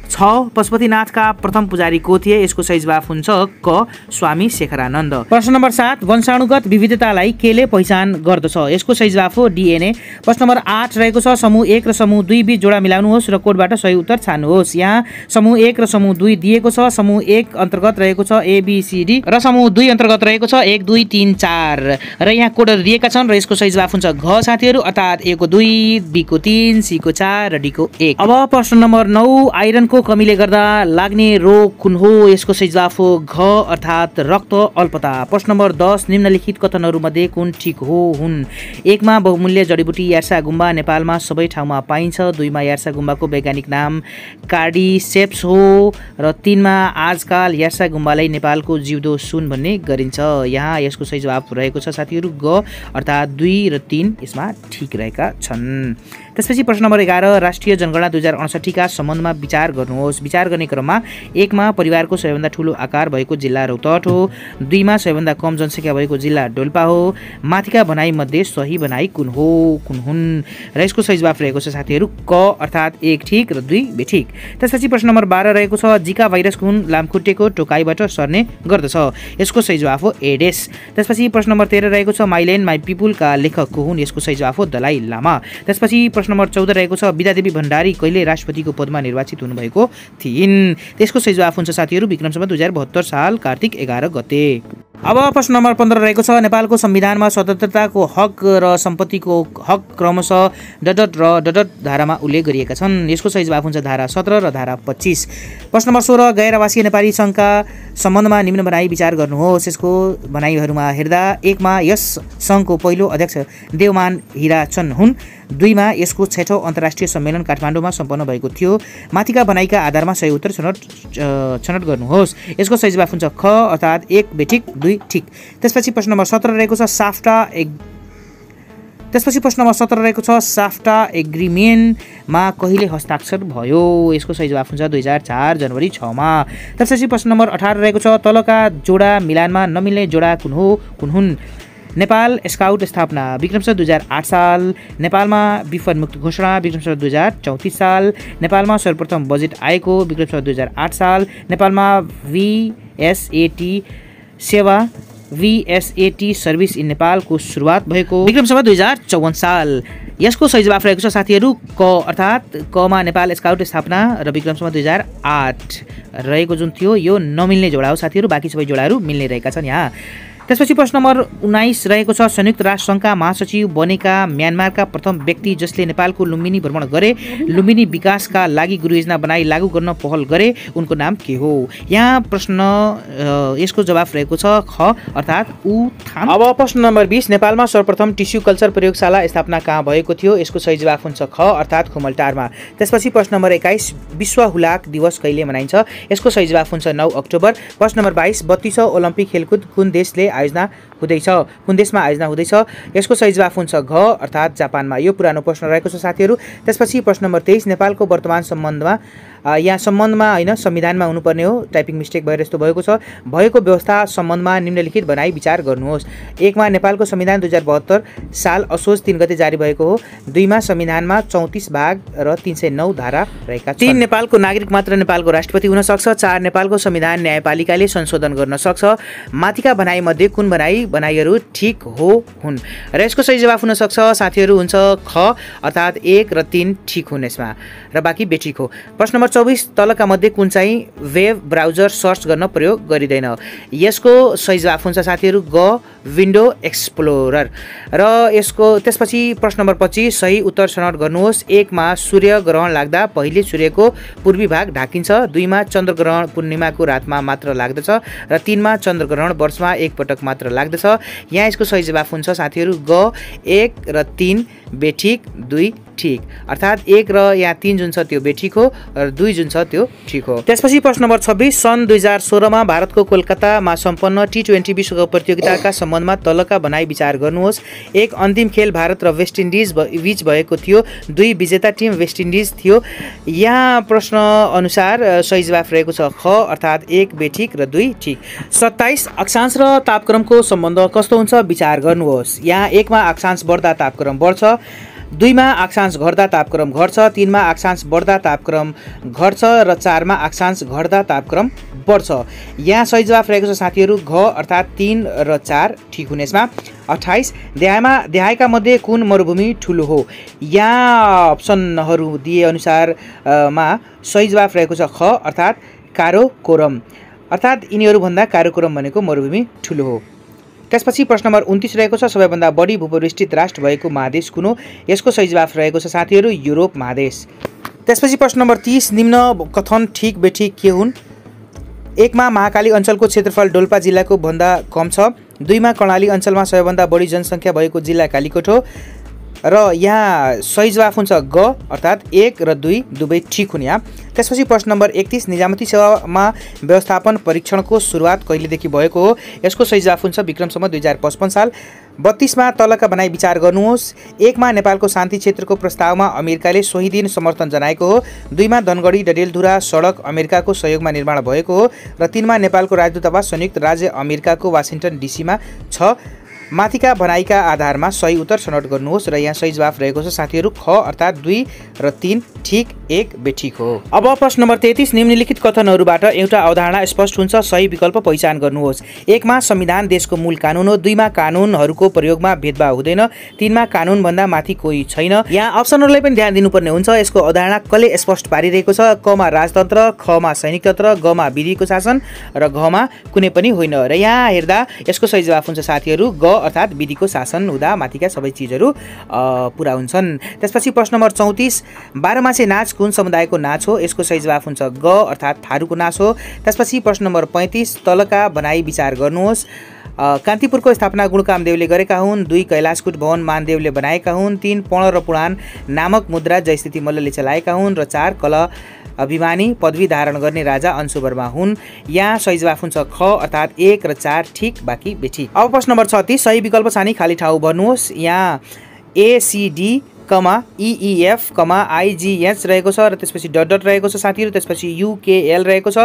6 पशुपतिनाथका प्रथम पुजारी को थिए यसको सही जवाफ हुन्छ क स्वामी शेखरानन्द। प्रश्न नम्बर 7 वंशाणुगत विविधतालाई केले पहिचान गर्दछ यसको सही जवाफ हो DNA। प्रश्न नम्बर 8 रहेको छ समूह 1 र समूह 2 बीच जोडा मिलाउनुहोस् र कोडबाट सही उत्तर छान्नुहोस्। यहाँ समूह 1 र समूह 2 दिएको छ समूह 1 अन्तर्गत रहेको छ A B C D र समूह 2 अन्तर्गत रहेको छ 1 2 3 4 र यहाँ कोडहरू दिएका छन् र यसको सही जवाफ हुन्छ घ साथीहरू अर्थात् A को 2 B को 3 C को 4 र D को 1। अब प्रश्न नम्बर 9 आइरनको कमीले गर्दा लाग्ने रोग कुन हो यसको सही जवाफ हो घ अर्थात् रक्त अल्पता। प्रश्न नम्बर 10 निम्नलिखित कथनहरू मध्ये कुन ठीक हो हुन्। 1 मा बहुमूल्य जडीबुटी यार्सा गुम्बा नेपालमा सबै ठाउँमा पाइन्छ। 2 मा यार्सा गुम्बाको वैज्ञानिक नाम कार्डिसेप्स हो र 3 मा आजकाल यार्सा गुम्बालाई नेपालको जिउँदो सुन भन्ने गरिन्छ। यहाँ यसको सही जवाफ रहेको छ साथीहरू ग अर्थात् 2 र 3 यसमा ठीक रहेका छन्। त्यसपछि प्रश्न नम्बर 11 राष्ट्रिय जनगणना 2068 का सम्बन्धमा विचार गर्नुहोस्। विचार गर्ने क्रममा 1 मा परिवारको सबैभन्दा ठूलो आकार भएको जिल्ला रौतहट हो। 2 मा सबैभन्दा कम जनसङ्ख्या भएको जिल्ला डोल्पा हो। माथिका भनाइ मध्ये सही भनाइ कुन हुन् र यसको सही जवाफ रहेको छ साथीहरू क अर्थात् 1 ठीक र 2 बेठिक। त्यसपछि प्रश्न नम्बर 12 रहेको छ जिका भाइरस कुन लामखुट्टेको टोकाइबाट सर्ने गर्दछ यसको सही जवाफ हो एडेस। त्यसपछि प्रश्न नम्बर 13 रहेको छ माई ल्यान्ड माई पिपुलका लेखक को हुन् यसको सही जवाफ हो दलाई लामा। त्यसपछि प्रश्न नम्बर 14 रहेको छ विद्यादेवी भण्डारी कहिले राष्ट्रपतिको पदमा निर्वाचित हुनुभएको थिइन् त्यसको सही जवाफ हुन्छ साथीहरू विक्रम सम्वत 2072 साल कार्तिक 11 गते। अब प्रश्न नम्बर 15 रहेको छ नेपालको संविधानमा स्वतन्त्रताको हक र सम्पत्तिको हक क्रमशः डडट र डडट धारामा उल्लेख गरिएका छन् यसको सही जवाफ हुन्छ धारा 17 र धारा 25। प्रश्न नम्बर 16 गैर आवासीय नेपाली सङ्घका सम्बन्धमा निम्न भनाइ विचार गर्नुहोस्। यसको भनाइहरूमा हेर्दा 1 मा यस सङ्घको पहिलो अध्यक्ष देवमान हिराचन्द हुन्। 2 मा यसको 6औं अन्तर्राष्ट्रिय सम्मेलन काठमाडौँमा सम्पन्न भएको थियो। माथिका भनाइका आधारमा सही उत्तर छनौट गर्नुहोस्। यसको सही जवाफ हुन्छ ख अर्थात् 1 बेठिक 2 ठीक। त्यसपछि प्रश्न नम्बर 17 रहेको छ साफ्टा एग्रिमेन्टमा कहिले हस्ताक्षर भयो यसको सही जवाफ हुन्छ 2004 जनवरी 6 मा। त्यसपछि प्रश्न नम्बर 18 रहेको छ तलका जोडा मिलानमा नमिल्ने जोडा कुन हुन्। नेपाल स्काउट स्थापना विक्रम सम्वत 2008 साल। नेपालमा विपद मुक्त घोषणा विक्रम सम्वत 2034 साल। नेपालमा सर्वप्रथम बजेट आएको विक्रम सम्वत 2008 साल। नेपालमा VSAT सर्भिस इन नेपालको सुरुवात भएको विक्रम सम्वत 2054 साल। यसको सही जवाफ रहेको छ साथीहरू क अर्थात् क मा नेपाल स्काउट स्थापना र विक्रम सम्वत 2008 रहेको जुन थियो यो नमिल्ने जोडा हो साथीहरू बाँकी सबै जोडाहरू मिल्ने रहेका छन् यहाँ। त्यसपछि प्रश्न नम्बर 19 रहेको छ संयुक्त राष्ट्र सङ्घका महासचिव बनेका म्यानमारका प्रथम व्यक्ति जसले नेपालको लुम्बिनी भ्रमण गरे लुम्बिनी विकासका लागि गृहयोजना बनाई लागू गर्न पहल गरे उनको नाम के हो। यहाँ प्रश्न यसको जवाफ रहेको छ ख अर्थात् उथान। अब प्रश्न नम्बर 20 नेपालमा सर्वप्रथम टिस्यु कल्चर प्रयोगशाला स्थापना कहाँ भएको थियो यसको सही जवाफ हुन्छ ख अर्थात् खुमलटारमा। त्यसपछि प्रश्न नम्बर 21 विश्व हुलाक दिवस कहिले मनाइन्छ यसको सही जवाफ हुन्छ 9 अक्टोबर। प्रश्न नम्बर 22 32औं ओलम्पिक खेलकुद कुन देशले आयोजना हुँदैछ? कुन देशमा आयोजना हुँदैछ? यसको सही जवाफ हुन्छ घ अर्थात् जापानमा। यो पुरानो प्रश्न रहेको छ साथीहरू। त्यसपछि प्रश्न नम्बर 23 नेपालको वर्तमान सम्बन्धमा यहाँ सम्बन्धमा होइन संविधानमा हुनुपर्ने हो, टाइपिङ मिस्टेक भएर यस्तो भएको छ। भएको व्यवस्था सम्बन्धमा निम्नलिखित बनाई विचार गर्नुहोस्। 1 मा नेपालको संविधान 2072 साल असोज 3 गते जारी भएको हो। 2 मा संविधानमा 34 भाग र 309 धारा रहेका छन्। 3 नेपालको नागरिक मात्र नेपालको राष्ट्रपति हुन सक्छ। 4 नेपालको संविधान न्यायपालिकाले संशोधन गर्न सक्छ। माथिका भनाइ मध्ये कुन भनाइहरू ठिक हुन् र यसको सही जवाफ हुन सक्छ साथीहरू हुन्छ ख अर्थात् 1 र 3 ठिक हुन् यसमा र बाँकी बेठिक हो। प्रश्न नम्बर 24 तलका मध्ये कुन चाहिँ वेब ब्राउजर सर्च गर्न प्रयोग गरिँदैन? यसको सही जवाफ हुन्छ साथीहरू ग विन्डो एक्सप्लोरर र यसको त्यसपछि प्रश्न नम्बर 25 सही उत्तर छनौट गर्नुहोस्। 1 मा सूर्य ग्रहण लाग्दा पहिले सूर्यको पूर्वी भाग ढाकिन्छ। 2 मा चन्द्रग्रहण पूर्णिमाको रातमा मात्र लाग्दछ र 3 मा चन्द्रग्रहण वर्षमा एक पटक मात्र लाग्दछ। यहाँ यसको सही जवाफ हुन्छ साथीहरू ग 1 र 3 बेठिक 2 ठिक अर्थात् 1 र यहाँ 3 जुन छ त्यो बेठिक हो र 2 जुन छ त्यो ठिक हो। त्यसपछि प्रश्न नम्बर 26 सन् 2016 मा भारतको कोलकातामा सम्पन्न T20 विश्वकप प्रतियोगिताका सम्बन्धमा तलका भनाइ विचार गर्नुहोस्। 1 अन्तिम खेल भारत र वेस्ट इन्डिज बीच भएको थियो। 2 विजेता टिम वेस्ट इन्डिज थियो। यहाँ प्रश्न अनुसार सही जवाफ रहेको छ ख अर्थात् 1 बेठिक र 2 ठिक। 27 अक्षांश र तापक्रमको सम्बन्ध कस्तो हुन्छ विचार गर्नुहोस्। यहाँ 1 मा अक्षांश बढ्दा तापक्रम बढ्छ। 2 मा अक्षांश घट्दा तापक्रम घट्छ। 3 मा अक्षांश बढ्दा तापक्रम घट्छ र 4 मा अक्षांश घट्दा तापक्रम बढ्छ। यहाँ सही जवाफ रहेको छ साथीहरू घ अर्थात् 3 र 4 ठिक हुने यसमा। 28 देहायका मध्ये कुन मरुभूमि ठुलो हो? यहाँ अप्सनहरू दिए अनुसार मा सही जवाफ रहेको छ ख अर्थात् काराकोरम अर्थात् यिनीहरूभन्दा काराकोरम भनेको मरुभूमि ठुलो हो। त्यसपछि प्रश्न नम्बर 29 रहेको छ सबैभन्दा बढी भूपरिष्ठित राष्ट्र भएको महादेश कुन हो? यसको सही जवाफ रहेको छ साथीहरू युरोप महादेश। त्यसपछि प्रश्न नम्बर 30 निम्न कथन ठिक बेठिक के हुन्? 1 मा महाकाली अञ्चलको क्षेत्रफल डोल्पा जिल्लाको भन्दा कम छ। 2 मा कर्णाली अञ्चलमा सबैभन्दा बढी जनसङ्ख्या भएको जिल्ला कालीकोट हो र यहाँ सही जवाफ हुन्छ ग अर्थात् 1 र 2 दुवै ठिक हुन् यहाँ। त्यसपछि प्रश्न नम्बर 31 निजामती सेवामा व्यवस्थापन परीक्षणको सुरुवात कहिलेदेखि भएको हो? यसको सही जवाफ हुन्छ विक्रमसम्म 2055 साल। 32 मा तलका भनाइ विचार गर्नुहोस्। 1 मा नेपालको शान्ति क्षेत्रको प्रस्तावमा अमेरिकाले सोही दिन समर्थन जनाएको हो। 2 मा धनगढी डडेलधुरा सडक अमेरिकाको सहयोगमा निर्माण भएको हो र 3 मा नेपालको राजदूतावास संयुक्त राज्य अमेरिकाको वासिङ्टन डीसीमा छ। माथिका भनाइका आधारमा सही उत्तर छनौट गर्नुहोस् र यहाँ सही जवाफ रहेको छ साथीहरू ख अर्थात् 2 र 3 ठिक 1 बेठिक हो। अब प्रश्न नम्बर 33 निम्नलिखित कथनहरूबाट एउटा अवधारणा स्पष्ट हुन्छ सही विकल्प पहिचान गर्नुहोस्। 1 मा संविधान देशको मूल कानुन हो। 2 मा कानुनहरूको प्रयोगमा भेदभाव हुँदैन। 3 मा कानुनभन्दा माथि कोही छैन। यहाँ अप्सनहरूलाई पनि ध्यान दिनुपर्ने हुन्छ। यसको अवधारणा कसले स्पष्ट पारिरहेको छ? क मा राजतन्त्र, ख मा सैनिक तन्त्र, ग मा विधिको शासन र घ मा कुनै पनि होइन र यहाँ हेर्दा यसको सही जवाफ हुन्छ साथीहरू ग अर्थात् विधिको शासन हुँदा माथिका सबै चिजहरू पुरा हुन्छन्। त्यसपछि प्रश्न नम्बर 34 बाह्रमासे नाच कुन समुदायको नाच हो? यसको सही जवाफ हुन्छ ग अर्थात् थारूको नाच हो। त्यसपछि प्रश्न नम्बर 35 तलका भनाइ विचार गर्नुहोस्। कान्तिपुरको स्थापना गुणकामदेवले गरेका हुन्। 2 कैलाशकूट भवन मानदेवले बनाएका हुन्। 3 पर्ण र पुराण नामक मुद्रा जयस्थिति मल्लले चलाएका हुन् र 4 कला अभिमानी पदवी धारण गर्ने राजा अंशुवर्मा हुन्। यहाँ सही जवाफ हुन्छ ख अर्थात् 1 र 4 ठिक बाँकी बेठिक। अब प्रश्न नम्बर 36 सही विकल्प छानी खाली ठाउँ भर्नुहोस्। यहाँ ACD EEF IGH रहेको छ र त्यसपछि डट डट रहेको छ साथीहरू। त्यसपछि UKL रहेको छ।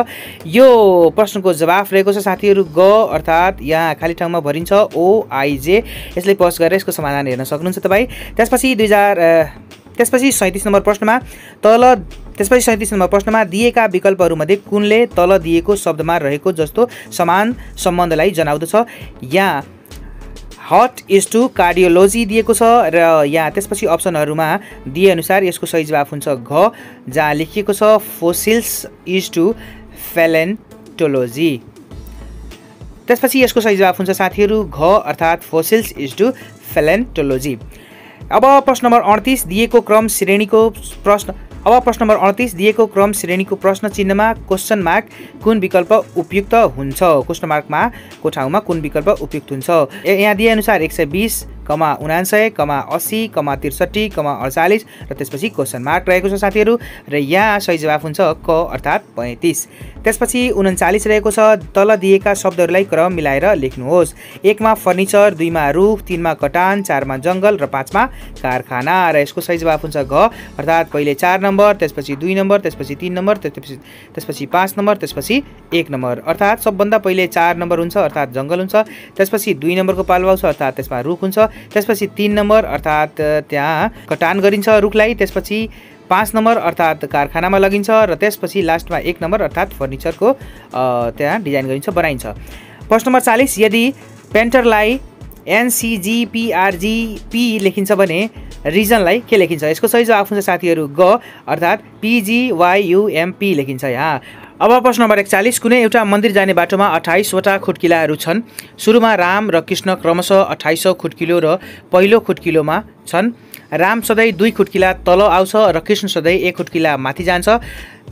यो प्रश्नको जवाफ रहेको छ साथीहरू ग अर्थात् यहाँ खाली ठाउँमा भरिन्छ OIJ। यसले पज गरेर यसको समाधान हेर्न सक्नुहुन्छ तपाईँ। त्यसपछि 37 नम्बर प्रश्नमा दिएका विकल्पहरूमध्ये कुनले तल दिएको शब्दमा रहेको जस्तो समान सम्बन्धलाई जनाउँदछ? यहाँ हट इज टु कार्डियोलोजी दिएको छ र यहाँ त्यसपछि अप्सनहरूमा दिए अनुसार यसको सही जवाफ हुन्छ घ जहाँ लेखिएको छ फोसिल्स इज टु प्यालेन्टोलोजी। त्यसपछि यसको सही जवाफ हुन्छ साथीहरू घ अर्थात् फोसिल्स इज टु प्यालेन्टोलोजी। अब प्रश्न नम्बर 38 दिएको क्रम श्रेणीको प्रश्न चिन्हमा क्वेसन मार्क कुन विकल्प उपयुक्त हुन्छ? क्वेसन मार्कमा को ठाउँमा कुन विकल्प उपयुक्त हुन्छ? यहाँ दिए अनुसार 120 79, 80, 63, 48 र त्यसपछि क्वेसन मार्क रहेको छ साथीहरू। र यहाँ सही जवाफ हुन्छ क अर्थात् 35। त्यसपछि 39 रहेको छ, तल दिएका शब्दहरूलाई क्रम मिलाएर लेख्नुहोस्। 1 मा फर्निचर, 2 मा रुख, 3 मा कटान, 4 मा जङ्गल र 5 मा कारखाना। र यसको सही जवाफ हुन्छ घ अर्थात् पहिले 4 नम्बर, त्यसपछि 2 नम्बर, त्यसपछि 3 नम्बर, त्यसपछि 5 नम्बर, त्यसपछि 1 नम्बर। अर्थात् सबभन्दा पहिले 4 नम्बर हुन्छ अर्थात् जङ्गल हुन्छ, त्यसपछि 2 नम्बरको पालो आउँछ अर्थात् त्यसमा रुख हुन्छ, त्यसपछि 3 नम्बर अर्थात् त्यहाँ कटान गरिन्छ रुखलाई, त्यसपछि 5 नम्बर अर्थात् कारखानामा लगिन्छ र त्यसपछि लास्टमा 1 नम्बर अर्थात् फर्निचरको त्यहाँ डिजाइन गरिन्छ, बनाइन्छ। प्रश्न नम्बर 40, यदि पेन्टरलाई NCGPRGP लेखिन्छ भने रिजनलाई के लेखिन्छ? यसको सही जवाफ हुन्छ साथीहरू ग अर्थात् PGYUMP लेखिन्छ यहाँ। अब प्रश्न नम्बर 41, कुनै एउटा मन्दिर जाने बाटोमा 28 वटा खुट्किलाहरू छन्। सुरुमा राम र कृष्ण क्रमशः 28औं खुट्किलो र पहिलो खुट्किलोमा छन्। राम सधैँ 2 खुट्किला तल आउँछ र कृष्ण सधैँ 1 खुट्किला माथि जान्छ।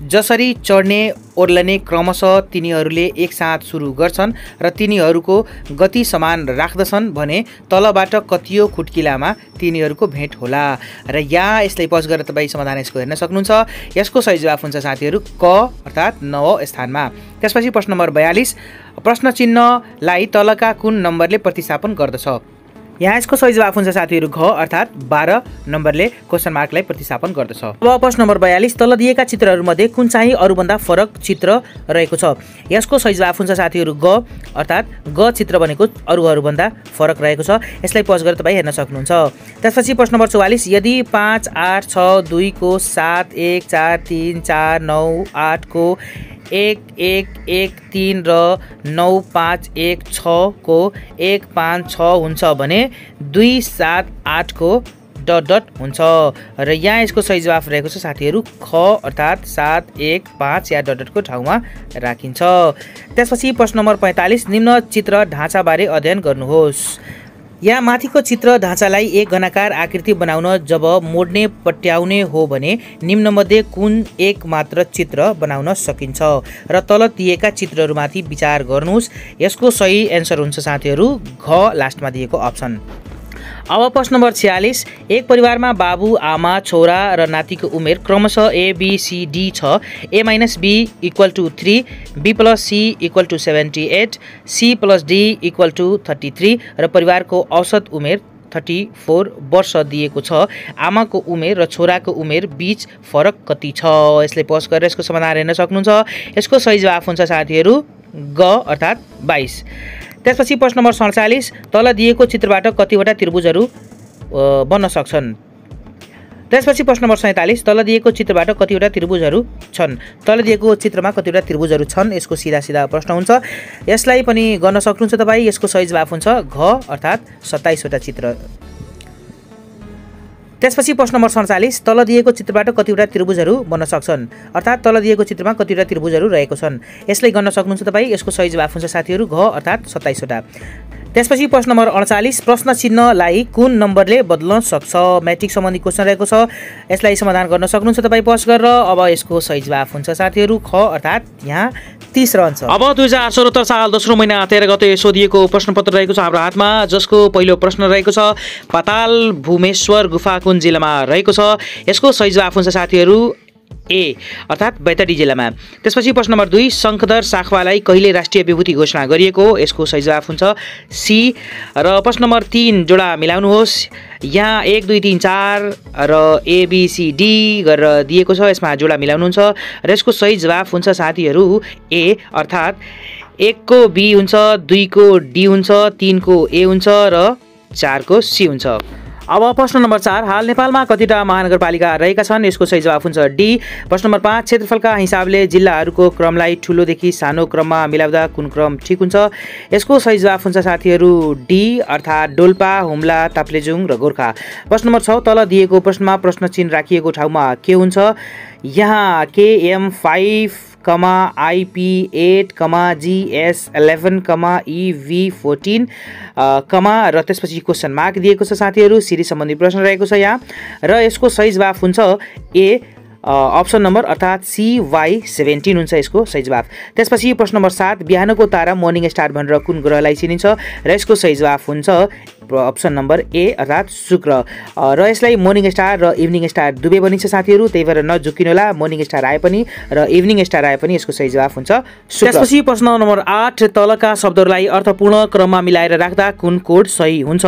जसरी चढ्ने ओर्लने क्रमशः तिनीहरूले एकसाथ सुरु गर्छन् र तिनीहरूको गति समान राख्दछन् भने तलबाट कतियो खुट्किलामा तिनीहरूको भेट होला। र यहाँ यसलाई पज गरेर तपाईँ समाधान यसको हेर्न सक्नुहुन्छ। यसको सही जवाफ हुन्छ साथीहरू क अर्थात् 9औं स्थानमा। त्यसपछि प्रश्न नम्बर 42, प्रश्न चिन्हलाई तलका कुन नम्बरले प्रतिस्थापन गर्दछ? यहाँ यसको सही जवाफ हुन्छ साथीहरू घ अर्थात् 12 नम्बरले क्वेसन मार्कलाई प्रतिस्थापन गर्दछ। अब प्रश्न नम्बर 42, तल दिएका चित्रहरूमध्ये कुन चाहिँ अरूभन्दा फरक चित्र रहेको छ? यसको सही जवाफ हुन्छ साथीहरू ग अर्थात् ग चित्र भनेको अरूहरूभन्दा फरक रहेको छ। यसलाई पज गरेर तपाईँ हेर्न सक्नुहुन्छ। त्यसपछि प्रश्न नम्बर 44, यदि 5, 8, 6, 2 को 7, 1, 4, 3, 4, 9, 8 को 1, 1, 1, 3 र 9, 5, 1, 6 को 1, 5, 6 हुन्छ भने 2, 7, 8 को ... हुन्छ। र यहाँ यसको सही जवाफ रहेको छ साथीहरू ख अर्थात् 7, 1, 5 या ... को ठाउँमा राखिन्छ। त्यसपछि प्रश्न नम्बर 45, निम्न चित्र ढाँचाबारे अध्ययन गर्नुहोस्। यहाँ माथिको चित्र ढाँचालाई एक घनाकार आकृति बनाउन जब मोड्ने पट्याउने हो भने निम्नमध्ये कुन एक मात्र चित्र बनाउन सकिन्छ? र तल दिएका चित्रहरूमाथि विचार गर्नुहोस्। यसको सही एन्सर हुन्छ साथीहरू घ लास्टमा दिएको अप्सन। अब प्रश्न नम्बर 46, एक परिवारमा बाबु, आमा, छोरा र नातिको उमेर क्रमशः ABCD छ। A - B = 3, B + C = 78, C + D = 33 र परिवारको औसत उमेर 34 वर्ष दिएको छ। आमाको उमेर र छोराको उमेर बीच फरक कति छ? यसले पज गरेर यसको समाधान हेर्न सक्नुहुन्छ। यसको सही जवाफ हुन्छ साथीहरू ग अर्थात् 22। त्यसपछि प्रश्न नम्बर 47, तल दिएको चित्रबाट कतिवटा त्रिभुजहरू बन्न सक्छन्? त्यसपछि प्रश्न नम्बर 47, तल दिएको चित्रबाट कतिवटा त्रिभुजहरू छन्? तल दिएको चित्रमा कतिवटा त्रिभुजहरू छन् यसको सिधा प्रश्न हुन्छ। यसलाई पनि गर्न सक्नुहुन्छ तपाईँ। यसको सही जवाफ हुन्छ घ अर्थात् 27 वटा चित्र। त्यसपछि प्रश्न नम्बर 47, तल दिएको चित्रबाट कतिवटा त्रिभुजहरू बन्न सक्छन्? अर्थात् तल दिएको चित्रमा कतिवटा त्रिभुजहरू रहेको छन्। यसलाई गर्न सक्नुहुन्छ तपाईँ। यसको सही जवाफ हुन्छ साथीहरू घ अर्थात् 27 वटा। त्यसपछि प्रश्न नम्बर 48, प्रश्न चिन्हलाई कुन नम्बरले बदल्न सक्छ? म्याट्रिक सम्बन्धी क्वेसन रहेको छ। यसलाई समाधान गर्न सक्नुहुन्छ तपाईँ पज गरेर। अब यसको सही जवाफ हुन्छ साथीहरू ख अर्थात् यहाँ 30 रहन्छ। अब 2077 साल दोस्रो महिना 13 गते सोधिएको प्रश्नपत्र रहेको छ हाम्रो हातमा, जसको पहिलो प्रश्न रहेको छ पाताल भूमेश्वर गुफा कुन जिल्लामा रहेको छ? यसको सही जवाफ हुन्छ साथीहरू ए अर्थात् बैतडी जिल्लामा। त्यसपछि प्रश्न नम्बर 2, शङ्खधर साखवालाई कहिले राष्ट्रिय विभूति घोषणा गरिएको? यसको सही जवाफ हुन्छ सी। र प्रश्न नम्बर 3 जोडा मिलाउनुहोस्। यहाँ 1, 2, 3, 4 र ABCD गरेर दिएको छ। यसमा जोडा मिलाउनुहुन्छ र यसको सही जवाफ हुन्छ साथीहरू ए अर्थात् 1 को B हुन्छ, 2 को D हुन्छ, 3 को A हुन्छ र 4 को C हुन्छ। अब प्रश्न नम्बर 4, हाल नेपालमा कतिवटा महानगरपालिका रहेका छन्? यसको सही जवाफ हुन्छ डी। प्रश्न नम्बर 5, क्षेत्रफलका हिसाबले जिल्लाहरूको क्रमलाई ठुलोदेखि सानो क्रममा मिलाउँदा कुन क्रम ठिक हुन्छ? यसको सही जवाफ हुन्छ साथीहरू डी अर्थात् डोल्पा, हुम्ला, ताप्लेजुङ र गोर्खा। प्रश्न नम्बर 6, तल दिएको प्रश्नमा प्रश्न चिन्ह राखिएको ठाउँमा के हुन्छ? यहाँ KM5, IP8, GS11, EV14, र त्यसपछि क्वेसन मार्क दिएको छ साथीहरू। सिरिज सम्बन्धी प्रश्न रहेको छ यहाँ र यसको सही जवाफ हुन्छ ए अप्सन नम्बर अर्थात् CY17 हुन्छ यसको सही जवाफ। त्यसपछि प्रश्न नम्बर 7, बिहानको तारा मर्निङ स्टार भनेर कुन ग्रहलाई चिनिन्छ? र यसको सही जवाफ हुन्छ अप्सन नम्बर ए अर्थात् शुक्र। र यसलाई मोर्निङ स्टार र इभिनिङ स्टार दुवै बनिन्छ साथीहरू, त्यही भएर नझुकिनुहोला। मोर्निङ स्टार आए पनि र इभिनिङ स्टार आए पनि यसको सही जवाफ हुन्छ शुक्र। त्यसपछि प्रश्न नम्बर 8 तलका शब्दहरूलाई अर्थपूर्ण क्रममा मिलाएर राख्दा कुन कोड सही हुन्छ?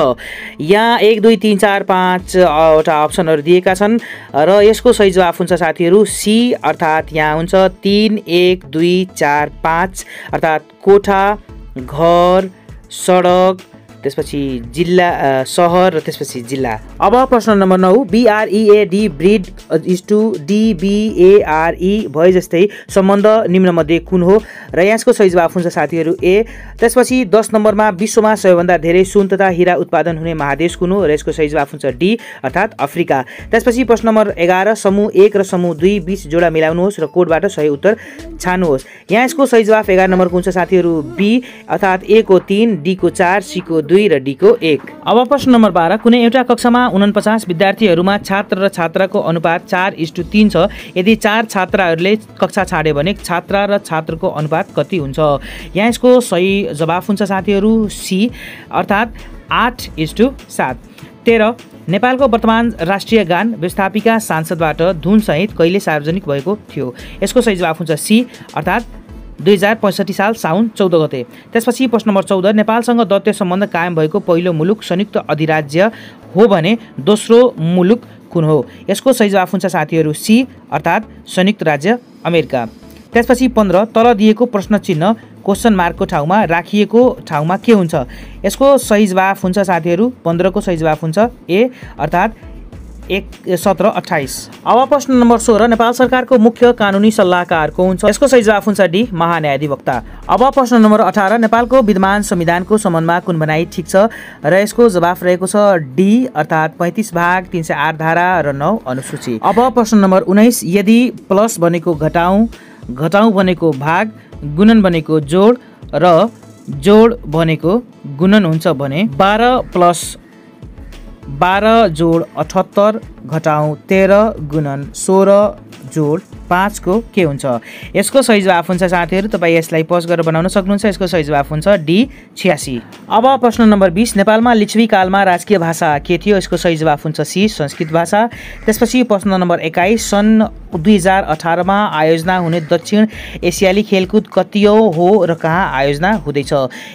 यहाँ 1 2 3 4 5 वटा अप्सनहरू दिएका छन् र यसको सही जवाफ हुन्छ साथीहरू सी अर्थात् यहाँ हुन्छ 3 1 2 4 5 अर्थात् कोठा, घर, सडक, त्यसपछि जिल्ला, सहर र त्यसपछि जिल्ला। अब प्रश्न number 9 BREAD bread is to DBARE भए जस्तै सम्बन्ध निम्नमध्ये कुन हो? र यसको सही जवाफ हुन्छ साथीहरू ए। त्यसपछि 10 नम्बरमा विश्वमा सबैभन्दा धेरै सुन तथा हिरा उत्पादन हुने महादेश कुन हो? र यसको सही जवाफ हुन्छ डी अर्थात् अफ्रिका। त्यसपछि प्रश्न नम्बर 11 समूह 1 र समूह 2 बीच जोडा मिलाउनुहोस् र कोडबाट सही उत्तर छान्नुहोस्। यहाँ यसको सही जवाफ 11 नम्बरको हुन्छ साथीहरू बी अर्थात् ए को 3, डी को 4, सी को 2 र डी को 1। अब प्रश्न नम्बर 12 कुनै एउटा कक्षामा 49 विद्यार्थीहरूमा छात्र र छात्राको अनुपात 4:3 छ। यदि 4 छात्राहरूले कक्षा छाड्यो भने छात्रा र छात्रको अनुपात कति हुन्छ? यहाँ यसको सही जवाफ हुन्छ साथीहरू सी अर्थात् 8:7। 13 नेपालको वर्तमान राष्ट्रिय गान व्यवस्थापिका सांसदबाट धुनसहित कहिले सार्वजनिक भएको थियो? यसको सही जवाफ हुन्छ सी अर्थात् 2065 साल साउन 14 गते। त्यसपछि प्रश्न नम्बर 14 नेपालसँग दैत्य सम्बन्ध कायम भएको पहिलो मुलुक संयुक्त अधिराज्य हो भने दोस्रो मुलुक कुन हो? यसको सही जवाफ हुन्छ साथीहरू सी अर्थात् संयुक्त राज्य अमेरिका। त्यसपछि 15 तल दिएको प्रश्न चिन्ह क्वेसन मार्कको ठाउँमा राखिएको ठाउँमा के हुन्छ? यसको सही जवाफ हुन्छ साथीहरू 15 को सही जवाफ हुन्छ ए अर्थात् 17 28। अब प्रश्न नम्बर 16 नेपाल सरकारको मुख्य कानुनी सल्लाहकार को हुन्छ? यसको सही जवाफ हुन्छ डी महान्यायाधिवक्ता। अब प्रश्न नम्बर 18 नेपालको विद्यमान संविधानको सम्बन्धमा कुन भनाइ ठिक छ? र यसको जवाफ रहेको छ डी अर्थात् 35 भाग 308 धारा र 9 अनुसूची। अब प्रश्न नम्बर 19 यदि प्लस भनेको घटाउँ, घटाउँ भनेको भाग, गुणन भनेको जोड र जोड भनेको गुणन हुन्छ भने 12 + 12 जोड 78 घटाउँ 13 गुणन 16 जोड 5 को के हुन्छ? यसको सही जवाफ हुन्छ साथीहरू तपाईँ यसलाई पज गरेर बनाउन सक्नुहुन्छ। यसको सही जवाफ हुन्छ डी 86। अब प्रश्न नम्बर 20 नेपालमा लिच्छवी कालमा राजकीय भाषा के थियो? यसको सही जवाफ हुन्छ सी संस्कृत भाषा। त्यसपछि प्रश्न नम्बर 21 सन् 2018 मा आयोजना हुने दक्षिण एसियाली खेलकुद कतिऔं हो र कहाँ आयोजना हुँदैछ?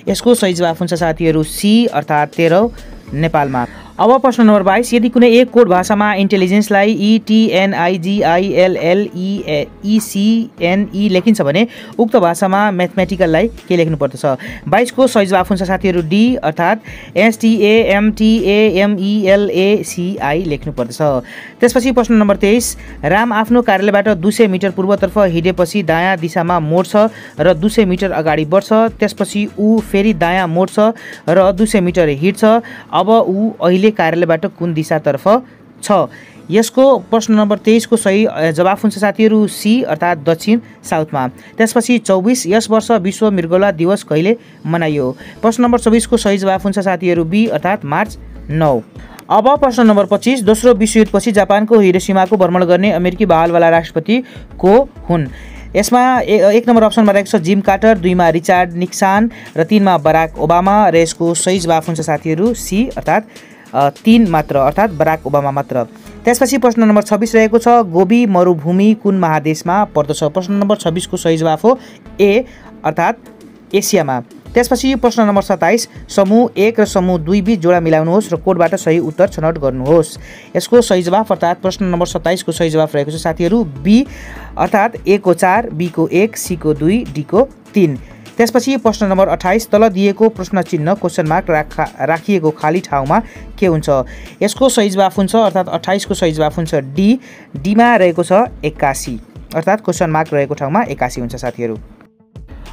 यसको सही जवाफ हुन्छ साथीहरू सी अर्थात् 13 नेपालमा। अब प्रश्न नम्बर 22 यदि कुनै एक कोड भाषामा इन्टेलिजेन्सलाई ETNIGILLECNE लेखिन्छ भने उक्त भाषामा म्याथमेटिकललाई के लेख्नु पर्दछ? 22 को सही जवाफ हुन्छ साथीहरू डी अर्थात् STAMTAMELACI लेख्नु पर्दछ। त्यसपछि प्रश्न नम्बर 23 राम आफ्नो कार्यालयबाट 200 मिटर पूर्वतर्फ हिँडेपछि दायाँ दिशामा मोड्छ र 200 मिटर अगाडि बढ्छ। त्यसपछि ऊ फेरि दायाँ मोड्छ र 200 मिटर हिँड्छ। अब ऊ अहिले कार्यालयबाट कुन दिशातर्फ छ? यसको प्रश्न नम्बर 23 को सही जवाफ हुन्छ साथीहरू सी अर्थात् दक्षिण साउथमा। त्यसपछि 24 यस वर्ष विश्व मृगौला दिवस कहिले मनाइयो? प्रश्न नम्बर 24 को सही जवाफ हुन्छ साथीहरू बी अर्थात् मार्च 9। अब प्रश्न नम्बर 25 दोस्रो विश्वयुद्धपछि जापानको हिरोसिमाको भ्रमण गर्ने अमेरिकी बहालवाला राष्ट्रपति को हुन्? यसमा 1 नम्बर अप्सनमा रहेको छ जिम कार्टर, 2 मा रिचार्ड निक्सन र 3 मा बराक ओबामा र यसको सही जवाफ हुन्छ साथीहरू सी अर्थात् 3 मात्र अर्थात् बराक ओबामा मात्र। त्यसपछि प्रश्न नम्बर 26 रहेको छ गोबी मरुभूमि कुन महादेशमा पर्दछ? प्रश्न नम्बर 26 को सही जवाफ हो ए अर्थात् एसियामा। त्यसपछि प्रश्न नम्बर 27 समूह 1 र समूह 2 बीच जोडा मिलाउनुहोस् र कोडबाट सही उत्तर छनौट गर्नुहोस्। यसको सही जवाफ अर्थात् प्रश्न नम्बर 27 को सही जवाफ रहेको छ साथीहरू बी अर्थात् ए को 4, बी को 1, सी को 2, डी को 3। त्यसपछि प्रश्न नम्बर 28 तल दिएको प्रश्न चिन्ह क्वेसन मार्क राखिएको खाली ठाउँमा के हुन्छ? यसको सही जवाफ हुन्छ अर्थात् 28 को सही जवाफ हुन्छ डी, डीमा रहेको छ 81 अर्थात् क्वेसन मार्क रहेको ठाउँमा 81 हुन्छ साथीहरू।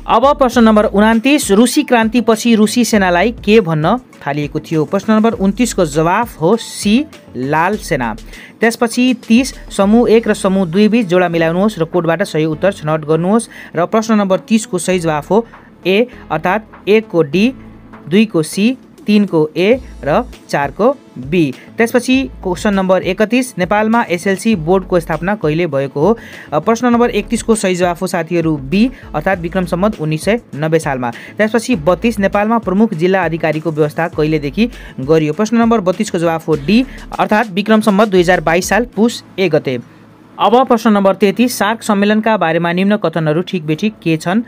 अब प्रश्न नम्बर 29 रुसी क्रान्तिपछि रुसी सेनालाई के भन्न थालिएको थियो? प्रश्न नम्बर 29 को जवाफ हो सी लाल सेना। त्यसपछि 30 समूह 1 र समूह 2 बीच जोडा मिलाउनुहोस् र कोडबाट सही उत्तर छनौट गर्नुहोस् र प्रश्न नम्बर 30 को सही जवाफ हो ए अर्थात् 1 को डी, 2 को सी, 3 को ए र 4 को बी। त्यसपछि क्वेसन नम्बर 31 नेपालमा एसएलसी बोर्डको स्थापना कहिले भएको हो? प्रश्न नम्बर 31 को सही जवाफ हो साथीहरू बी अर्थात् विक्रम सम्वत 1990 सालमा। त्यसपछि 32 नेपालमा प्रमुख जिल्ला अधिकारीको व्यवस्था कहिलेदेखि गरियो? प्रश्न नम्बर 32 को जवाफ हो डी अर्थात् विक्रम सम्वत 2022 साल पुस 1 गते। अब प्रश्न नम्बर 33 सार्क सम्मेलनका बारेमा निम्न कथनहरू ठिक बेठिक के छन्?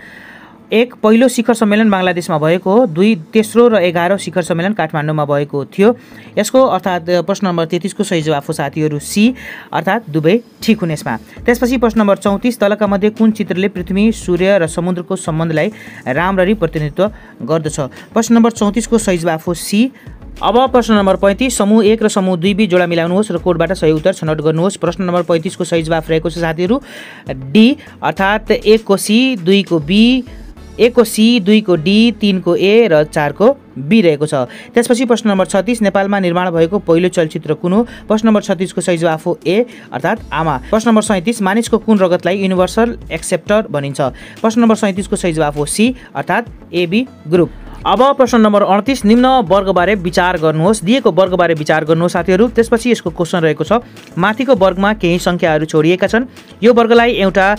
1 पहिलो शिखर सम्मेलन बङ्गलादेशमा भएको हो। 2 तेस्रो र 11औं शिखर सम्मेलन काठमाडौँमा भएको थियो। यसको अर्थात् प्रश्न नम्बर 33 को सही जवाफ हो साथीहरू सी अर्थात् दुवै ठिक हुन् यसमा। त्यसपछि प्रश्न नम्बर 34 तलका मध्ये कुन चित्रले पृथ्वी सूर्य र समुद्रको सम्बन्धलाई राम्ररी प्रतिनिधित्व गर्दछ? प्रश्न नम्बर 34 को सही जवाफ हो सी। अब प्रश्न नम्बर 35 समूह 1 र समूह 2 बीच जोडा मिलाउनुहोस् र कोडबाट सही उत्तर छनौट गर्नुहोस्। प्रश्न नम्बर 35 को सही जवाफ रहेको छ साथीहरू डी अर्थात् 1 को सी 2 को बी 1 को सी 2 को डी 3 को ए र 4 को बी रहेको छ। त्यसपछि प्रश्न नम्बर 36 नेपालमा निर्माण भएको पहिलो चलचित्र कुन हो? प्रश्न नम्बर 36 को सही जवाफ हो ए अर्थात् आमा। प्रश्न नम्बर 37 मानिसको कुन रगतलाई युनिभर्सल एक्सेप्टर भनिन्छ? प्रश्न नम्बर 37 को सही जवाफ हो सी अर्थात् एबी ग्रुप। अब प्रश्न नम्बर 38 निम्न वर्गबारे विचार गर्नुहोस्। दिएको वर्गबारे विचार गर्नुहोस् साथीहरू। त्यसपछि यसको क्वेसन रहेको छ माथिको वर्गमा केही सङ्ख्याहरू छोडिएका छन्। यो वर्गलाई एउटा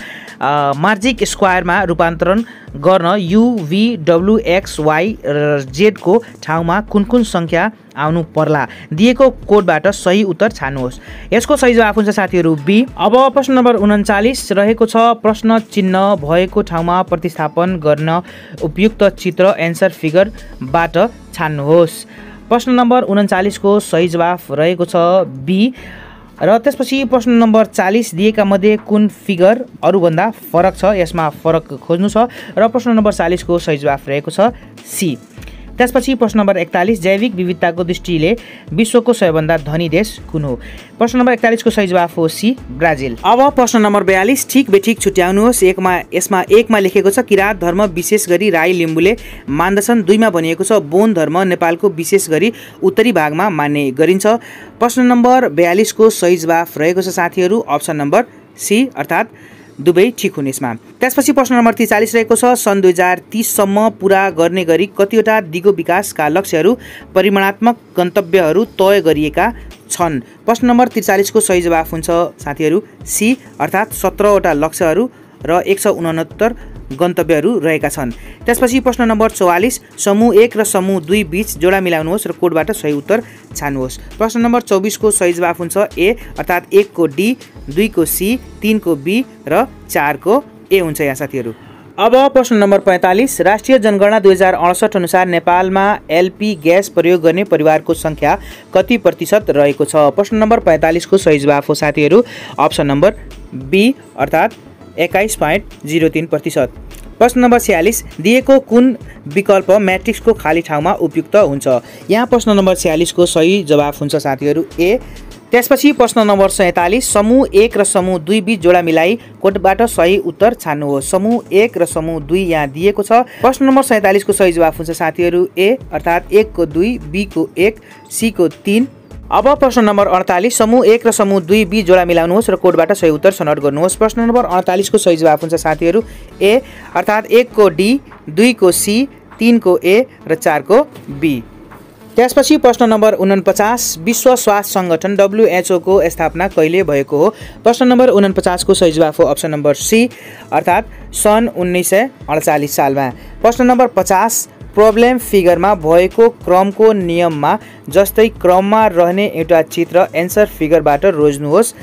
मार्जिक स्क्वायरमा रूपान्तरण गर्न U V W X Y र जेड को ठाउँमा कुन कुन सङ्ख्या आउनु पर्ला? दिएको कोडबाट सही उत्तर छान्नुहोस्। यसको सही जवाफ हुन्छ साथीहरू बी। अब प्रश्न नम्बर 39 रहेको छ प्रश्न चिन्ह भएको ठाउँमा प्रतिस्थापन गर्न उपयुक्त चित्र एन्सर फिगरबाट छान्नुहोस्। प्रश्न नम्बर 39 को सही जवाफ रहेको छ बी र त्यसपछि प्रश्न नम्बर 40 दिएका मध्ये कुन फिगर अरूभन्दा फरक छ? यसमा फरक खोज्नु छ र प्रश्न नम्बर 40 को सही जवाफ रहेको छ सी। त्यसपछि प्रश्न नम्बर 41 जैविक विविधताको दृष्टिले विश्वको सबैभन्दा धनी देश कुन हो? प्रश्न नम्बर 41 को सही जवाफ हो सी ब्राजिल। अब प्रश्न नम्बर 42 ठिक बेठिक छुट्याउनुहोस्। यसमा 1 मा लेखेको छ किराँत धर्म विशेष गरी राई लिम्बूले मान्दछन्। 2 मा भनिएको छ बोन धर्म नेपालको विशेष गरी उत्तरी भागमा मान्ने गरिन्छ। प्रश्न नम्बर 42 को सही जवाफ रहेको छ साथीहरू अप्सन नम्बर सी अर्थात् दुवै ठिक हुन् यसमा। त्यसपछि प्रश्न नम्बर 43 रहेको छ सन् 2030 सम्म पुरा गर्ने गरी कतिवटा दिगो विकासका लक्ष्यहरू परिमाणात्मक गन्तव्यहरू तय गरिएका छन्? प्रश्न नम्बर 43 को सही जवाफ हुन्छ साथीहरू सी अर्थात् 17 वटा लक्ष्यहरू र 169 गन्तव्यहरू रहेका छन्। त्यसपछि प्रश्न नम्बर 44 समूह 1 र समूह 2 बीच जोडा मिलाउनुहोस् र कोडबाट सही उत्तर छान्नुहोस्। प्रश्न नम्बर 24 को सही जवाफ हुन्छ ए अर्थात् 1 को डी 2 को सी 3 को बी र 4 को ए हुन्छ यहाँ साथीहरू। अब प्रश्न नम्बर 45 राष्ट्रिय जनगणना 2068 अनुसार नेपालमा एलपी ग्यास प्रयोग गर्ने परिवारको सङ्ख्या कति प्रतिशत रहेको छ? प्रश्न नम्बर 45 को सही जवाफ हो साथीहरू अप्सन नम्बर बी अर्थात् 21.03%। प्रश्न नम्बर 46 दिएको कुन विकल्प म्याट्रिक्सको खाली ठाउँमा उपयुक्त हुन्छ? यहाँ प्रश्न नम्बर 46 को सही जवाफ हुन्छ साथीहरू ए। त्यसपछि प्रश्न नम्बर 47 समूह 1 र समूह 2 बीच जोडा मिलाई कोडबाट सही उत्तर छान्नुहोस्। समूह 1 र समूह 2 यहाँ दिएको छ। प्रश्न नम्बर 47 को सही जवाफ हुन्छ साथीहरू ए अर्थात् 1 को 2 बी को 1 सी को 3। अब प्रश्न नम्बर 48 समूह 1 र समूह 2 बीच जोडा मिलाउनुहोस् र कोडबाट सही उत्तर छनौट गर्नुहोस्। प्रश्न नम्बर 48 को सही जवाफ हुन्छ साथीहरू ए अर्थात् 1 को डी 2 को सी 3 को ए र 4 को बी। त्यसपछि प्रश्न नम्बर 49 विश्व स्वास्थ्य सङ्गठन WHO को स्थापना कहिले भएको हो? प्रश्न नम्बर 49 को सही जवाफ हो अप्सन नम्बर सी अर्थात् सन् 1948 सालमा। प्रश्न नम्बर 50 प्रब्लम फिगरमा भएको क्रमको नियममा जस्तै क्रममा रहने एउटा चित्र एन्सर फिगरबाट रोज्नुहोस्।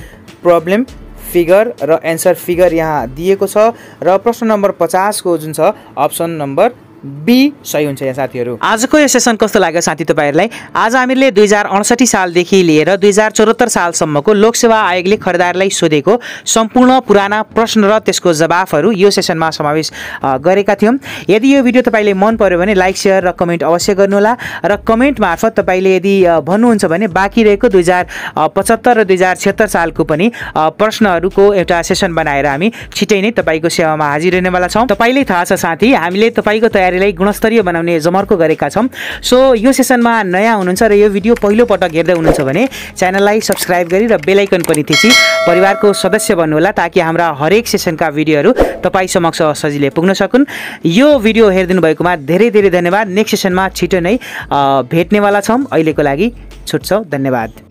प्रब्लम फिगर र एन्सर फिगर यहाँ दिएको छ र प्रश्न नम्बर 50 को जुन छ अप्सन नम्बर बी सही हुन्छ यहाँ साथीहरू। आजको यो सेसन कस्तो लाग्यो साथी तपाईहरुलाई? आज हामीले 2068 सालदेखि लिएर 2074 सालसम्मको लोकसेवा आयोगले खरिदारलाई सोधेको सम्पूर्ण पुराना प्रश्न र त्यसको जवाफहरू यो सेसनमा समावेश गरेका थियौं। यदि यो भिडियो तपाईले मन पर्यो भने लाइक शेयर र कमेन्ट अवश्य गर्नुहोला र कमेन्ट मार्फत तपाईले यदि भन्नुहुन्छ भने बाँकी रहेको 2075 र 2076 सालको पनि प्रश्नहरूको एउटा सेसन बनाएर हामी छिटै नै तपाईको सेवामा हाजिर रहनेवाला छौं। तपाईलाई थाहा छ साथी हामीले तपाईको तयारी जानकारीलाई गुणस्तरीय बनाउने जमर्को गरेका छौँ। सो यो सेसनमा नयाँ हुनुहुन्छ र यो भिडियो पहिलो पटक हेर्दै हुनुहुन्छ भने च्यानललाई सब्स्क्राइब गरी र बेल आइकन पनि थिची परिवारको सदस्य बन्नुहोला, ताकि हाम्रा हरेक सेसनका भिडियोहरू तपाईँ समक्ष सजिलै पुग्न सकुन्। यो भिडियो हेरिदिनु भएकोमा धेरै धेरै धन्यवाद। नेक्स्ट सेसनमा छिटो नै भेट्नेवाला छौँ। अहिलेको लागि छुट्छौँ। धन्यवाद।